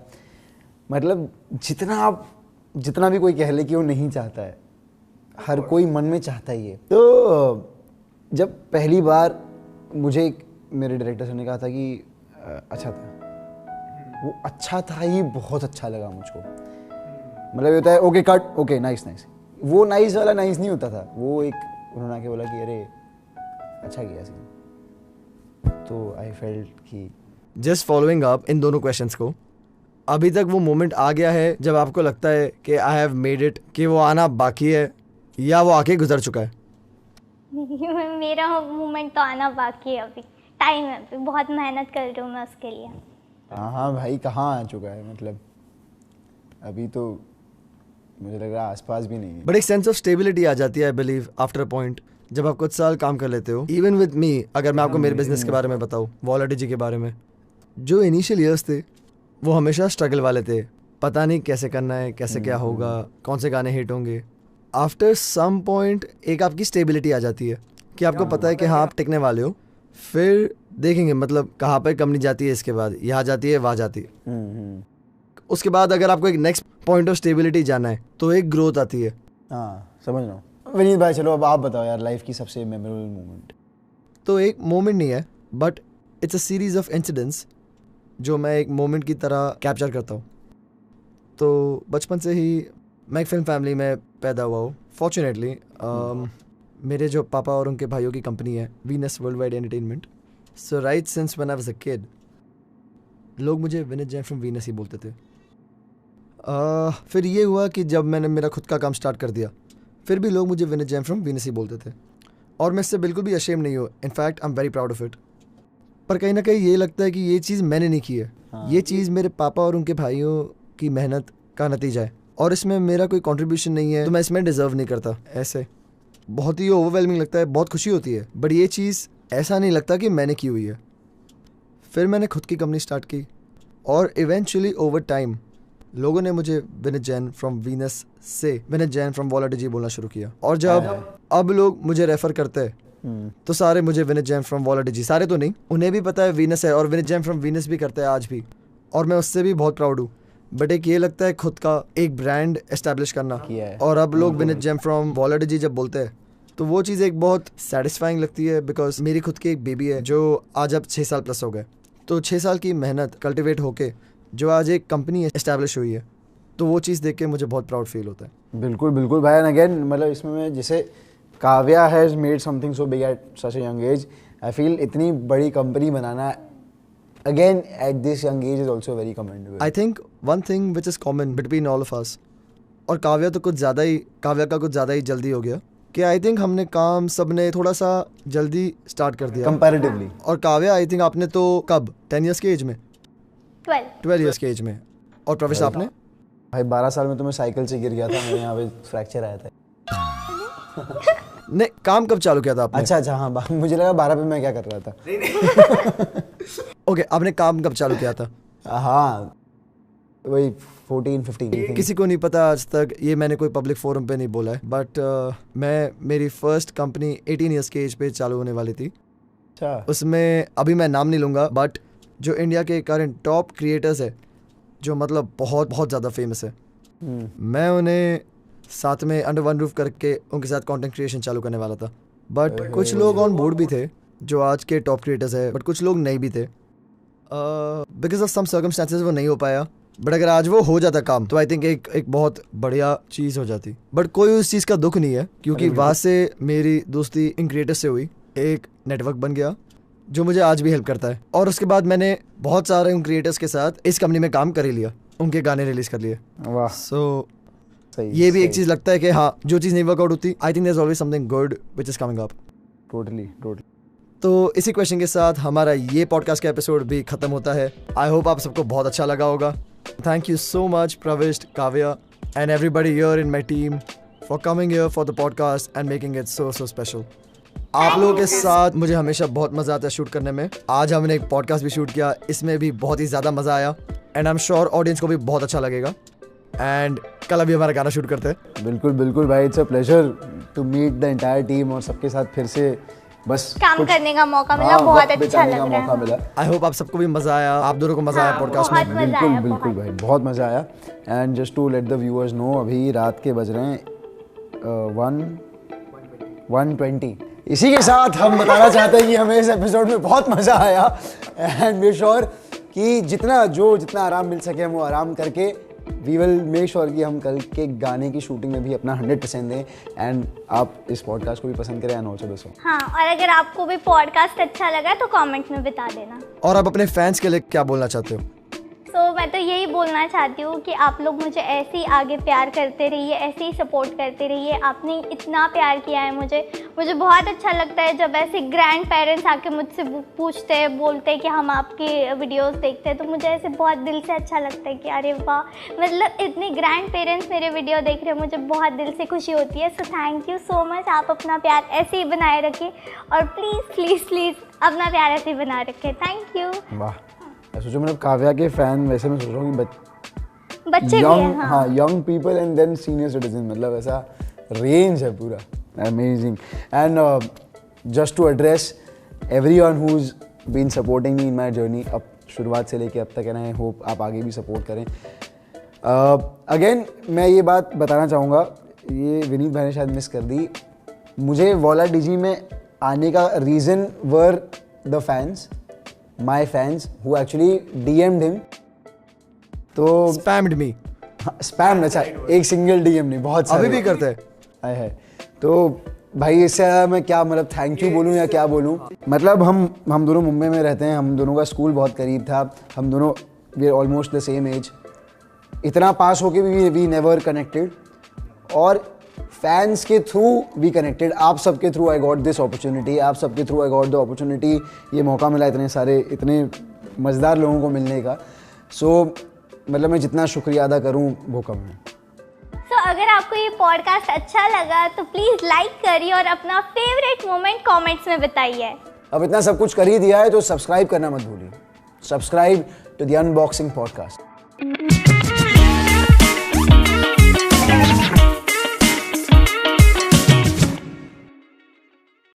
मतलब जितना भी कोई कह ले कि वो नहीं चाहता है, हर कोई मन में चाहता ही है। तो जब पहली बार मुझे मेरे डायरेक्टर सर ने कहा था कि अच्छा था, वो अच्छा था ही बहुत अच्छा लगा मुझको। मतलब ये होता है ओके कट, ओके नाइस, वो नाइस वाला नाइस नहीं होता था, वो एक उन्होंने आके बोला कि अरे अच्छा किया सीन। तो आई फेल्ट कि जस्ट फॉलोइंग अप इन दोनों क्वेश्चंस को, अभी तक वो मोमेंट आ गया है जब आपको लगता है कि आई हैव मेड इट, कि वो आना बाकी है या वो आके गुजर चुका है? मेरा मोमेंट तो आना बाकी है, अभी टाइम है, अभी बहुत मेहनत कर रही हूँ मैं उसके लिए। हाँ भाई, कहाँ आ चुका है, मतलब अभी तो मुझे लग रहा है आसपास भी नहीं है। बट एक सेंस ऑफ स्टेबिलिटी आ जाती है I believe after a point, जब आप कुछ साल काम कर लेते हो। इवन विद मी, अगर मैं आपको मेरे बिजनेस के बारे में बताऊँ, वॉलडिजी के बारे में, जो इनिशियल ईयर्स थे वो हमेशा स्ट्रगल वाले थे। पता नहीं कैसे करना है, कैसे क्या होगा, कौन से गाने हिट होंगे। आफ्टर सम पॉइंट एक आपकी स्टेबिलिटी आ जाती है कि आपको पता है कि हाँ आप टिकने वाले हो। फिर देखेंगे मतलब कहाँ पर कंपनी जाती है, इसके बाद यहाँ जाती है, वहाँ जाती है। उसके बाद अगर आपको एक नेक्स्ट पॉइंट ऑफ स्टेबिलिटी जाना है तो एक ग्रोथ आती है। हाँ, समझ रहा हूँ। विनीत भाई, चलो अब आप बताओ यार, लाइफ की सबसे मेमोरेबल मोमेंट। तो एक मोमेंट नहीं है, but it's a series of incidents जो मैं एक मोमेंट की तरह कैप्चर करता हूँ। तो बचपन से ही मैं एक फिल्म फैमिली में पैदा हुआ हूँ। फॉर्चुनेटली मेरे जो पापा और उनके भाइयों की कंपनी है Venus world wide entertainment. So right since when I was a kid लोग मुझे विनीत जैन फ्रॉम वीनस ही बोलते थे। फिर ये हुआ कि जब मैंने मेरा खुद का काम स्टार्ट कर दिया, फिर भी लोग मुझे विनीत जैन फ्रॉम वीनस ही बोलते थे, और मैं इससे बिल्कुल भी अशेम नहीं हूँ। In fact I am very proud of it. पर कहीं ना कहीं ये लगता है कि ये चीज़ मैंने नहीं की है। ये चीज़ मेरे पापा और उनके भाइयों की मेहनत का नतीजा है, और इसमें मेरा कोई कंट्रीब्यूशन नहीं है, तो मैं इसमें डिज़र्व नहीं करता। ऐसे बहुत ही ओवरवेलमिंग लगता है, बहुत खुशी होती है, बट ये चीज़ ऐसा नहीं लगता कि मैंने की हुई है। फिर मैंने खुद की कंपनी स्टार्ट की, और इवेंचुअली ओवर टाइम लोगों ने मुझे विनीत जैन फ्रॉम वीनस से विनीत जैन फ्रॉम वॉलडिजी बोलना शुरू किया। और जब अब लोग मुझे रेफ़र करते हैं तो सारे मुझे विनीत जैन फ्रॉम वॉलडिजी, सारे तो नहीं, उन्हें भी पता है वीनस है, और विनीत जैन फ्रॉम वीनस भी करता है आज भी, और मैं उससे भी बहुत प्राउड हूँ। बट एक ये लगता है खुद का एक ब्रांड एस्टैब्लिश करना किया है। और अब लोग विनीत जैन फ्रॉम वॉलडिजी जब बोलते हैं तो वो चीज़ एक बहुत सेटिस्फाइंग लगती है, बिकॉज मेरी खुद की एक बेबी है जो आज अब 6 साल प्लस हो गए। तो 6 साल की मेहनत कल्टिवेट होके जो आज एक कंपनी एस्टैब्लिश हुई है, तो वो चीज़ देख के मुझे बहुत प्राउड फील होता है। बिल्कुल बिल्कुल भाई। एंड अगेन मतलब इसमें मैं जैसे Kavya has made something so big at such a young age, I feel इतनी बड़ी company banana again at this young age is also very commendable. I think one thing which is common between all of us, और काव्या तो कुछ ज़्यादा ही, काव्या का कुछ ज़्यादा ही जल्दी हो गया, कि आई थिंक हमने काम सब ने थोड़ा सा जल्दी स्टार्ट कर दिया कंपैरेटिवली। और काव्या आई थिंक आपने तो कब 10 ईयर्स के एज में, 12 ईयर्स के एज में, और प्रवेश आपने भाई 12 साल में तो मैं साइकिल से गिर गया था, मेरे यहाँ पे फ्रैक्चर आया था। नहीं, काम कब चालू किया था आपने? अच्छा हाँ, मुझे लगा 12 पे मैं क्या कर रहा था। ओके, आपने काम कब चालू किया था? हाँ वही 14-15। किसी को नहीं पता आज तक, ये मैंने कोई पब्लिक फोरम पे नहीं बोला है, बट मैं मेरी फर्स्ट कंपनी 18 ईयर्स के एज पे चालू होने वाली थी। अच्छा। उसमें अभी मैं नाम नहीं लूँगा, बट जो इंडिया के करंट टॉप क्रिएटर्स है, जो मतलब बहुत बहुत ज़्यादा फेमस है, मैं उन्हें साथ में अंडर वन रूफ करके उनके साथ कंटेंट क्रिएशन चालू करने वाला था। बट कुछ लोग ऑन बोर्ड भी थे जो आज के टॉप क्रिएटर्स है, बट कुछ लोग नहीं भी थे। बिकॉज ऑफ सम सर्कमस्टेंसेस वो नहीं हो पाया, बट अगर आज वो हो जाता काम तो आई थिंक एक बहुत बढ़िया चीज़ हो जाती। बट कोई उस चीज़ का दुख नहीं है, क्योंकि वहाँ से मेरी दोस्ती इन क्रिएटर्स से हुई, एक नेटवर्क बन गया जो मुझे आज भी हेल्प करता है। और उसके बाद मैंने बहुत सारे उन क्रिएटर्स के साथ इस कंपनी में काम कर ही लिया, उनके गाने रिलीज कर लिए। वाह। सो ये भी एक चीज़ लगता है कि हाँ, जो चीज़ नहीं वर्कआउट होती, I think there is always something good which is coming up. Totally. तो इसी क्वेश्चन के साथ हमारा ये पॉडकास्ट का एपिसोड भी खत्म होता है। आई होप आप सबको बहुत अच्छा लगा होगा। थैंक यू सो मच प्रविष्ट, Kavya and everybody here in my team for coming here for the podcast and making it so special. आप लोगों के साथ मुझे हमेशा बहुत मज़ा आता है शूट करने में। आज हमने एक पॉडकास्ट भी शूट किया, इसमें भी बहुत ही ज़्यादा मज़ा आया, and I am sure audience को भी बहुत अच्छा लगेगा। एंड कल अभी हमारा गाना शूट करते हैं। बिल्कुल भाई, it's a pleasure to meet the entire team और सबके साथ फिर से बस काम करने का मौका मिला। बहुत अच्छा लग रहा है। आई होप आप सबको भी मज़ा आया, आप दोनों को मज़ा आया पॉडकास्ट में। बिल्कुल भाई, बहुत मज़ा आया। And just to let the viewers know, अभी रात के बज रहे हैं 1:20। इसी के साथ हम बताना चाहते हैं कि हमें इस एपिसोड में बहुत मज़ा आया, एंड वी श्योर कि जितना आराम मिल सके हम वो आराम करके वी विल मेक श्योर कि हम कल के गाने की शूटिंग में भी अपना 100% दें, एंड आप इस पॉडकास्ट को भी पसंद करें एंड ऑल्सो दोस्तों। हाँ, और अगर आपको भी पॉडकास्ट अच्छा लगा तो कमेंट में बता देना। और आप अपने फैंस के लिए क्या बोलना चाहते हो? सो मैं तो यही बोलना चाहती हूँ कि आप लोग मुझे ऐसे ही आगे प्यार करते रहिए, ऐसे ही सपोर्ट करते रहिए। आपने इतना प्यार किया है मुझे बहुत अच्छा लगता है जब ऐसे ग्रैंड पेरेंट्स आके मुझसे पूछते हैं, बोलते हैं कि हम आपके वीडियोस देखते हैं, तो मुझे ऐसे बहुत दिल से अच्छा लगता है कि अरे वाह, मतलब इतने ग्रैंड पेरेंट्स मेरे वीडियो देख रहे हैं, मुझे बहुत दिल से खुशी होती है। So thank you so much. आप अपना प्यार ऐसे ही बनाए रखें और प्लीज़ प्लीज़ प्लीज़ अपना प्यार ऐसे ही बनाए रखें। Thank you. वाह, मैं सोचूं मतलब काव्या के फैन वैसे मैं सोच रहा हूँ कि बच्चे भी हैं, हाँ, young people and then senior citizen, मतलब ऐसा रेंज है पूरा। Amazing. And just to address everyone who is been supporting me in my journey, अब शुरुआत से लेके अब तक, एंड आई होप आप आगे भी सपोर्ट करें। अगेन मैं ये बात बताना चाहूँगा, ये विनीत भाई ने शायद मिस कर दी, मुझे वॉला डीजी में आने का reason were the fans, my fans who actually DMed him. तो स्पैम्ड मी। स्पैम, अच्छा एक सिंगल डीएम नहीं, बहुत सारे अभी भी करते हैं। है। तो भाई इससे ज़्यादा मैं क्या मतलब थैंक यू बोलूँ या क्या बोलूँ। मतलब हम दोनों मुंबई में रहते हैं, हम दोनों का स्कूल बहुत करीब था, हम दोनों we are almost the same age, इतना पास होके भी वी नेवर कनेक्टेड, और फैंस के थ्रू वी कनेक्टेड। आप सबके through I got this opportunity, आप सबके through I got the opportunity, ये मौका मिला इतने सारे इतने मज़ेदार लोगों को मिलने का। सो मतलब मैं जितना शुक्रिया अदा करूँ वो कम है। तो अगर आपको ये पॉडकास्ट अच्छा लगा तो प्लीज़ लाइक करिए और अपना फेवरेट मोमेंट कमेंट्स में बताइए। अब इतना सब कुछ कर ही दिया है तो सब्सक्राइब करना मत भूलिए। Subscribe to the unboxing podcast.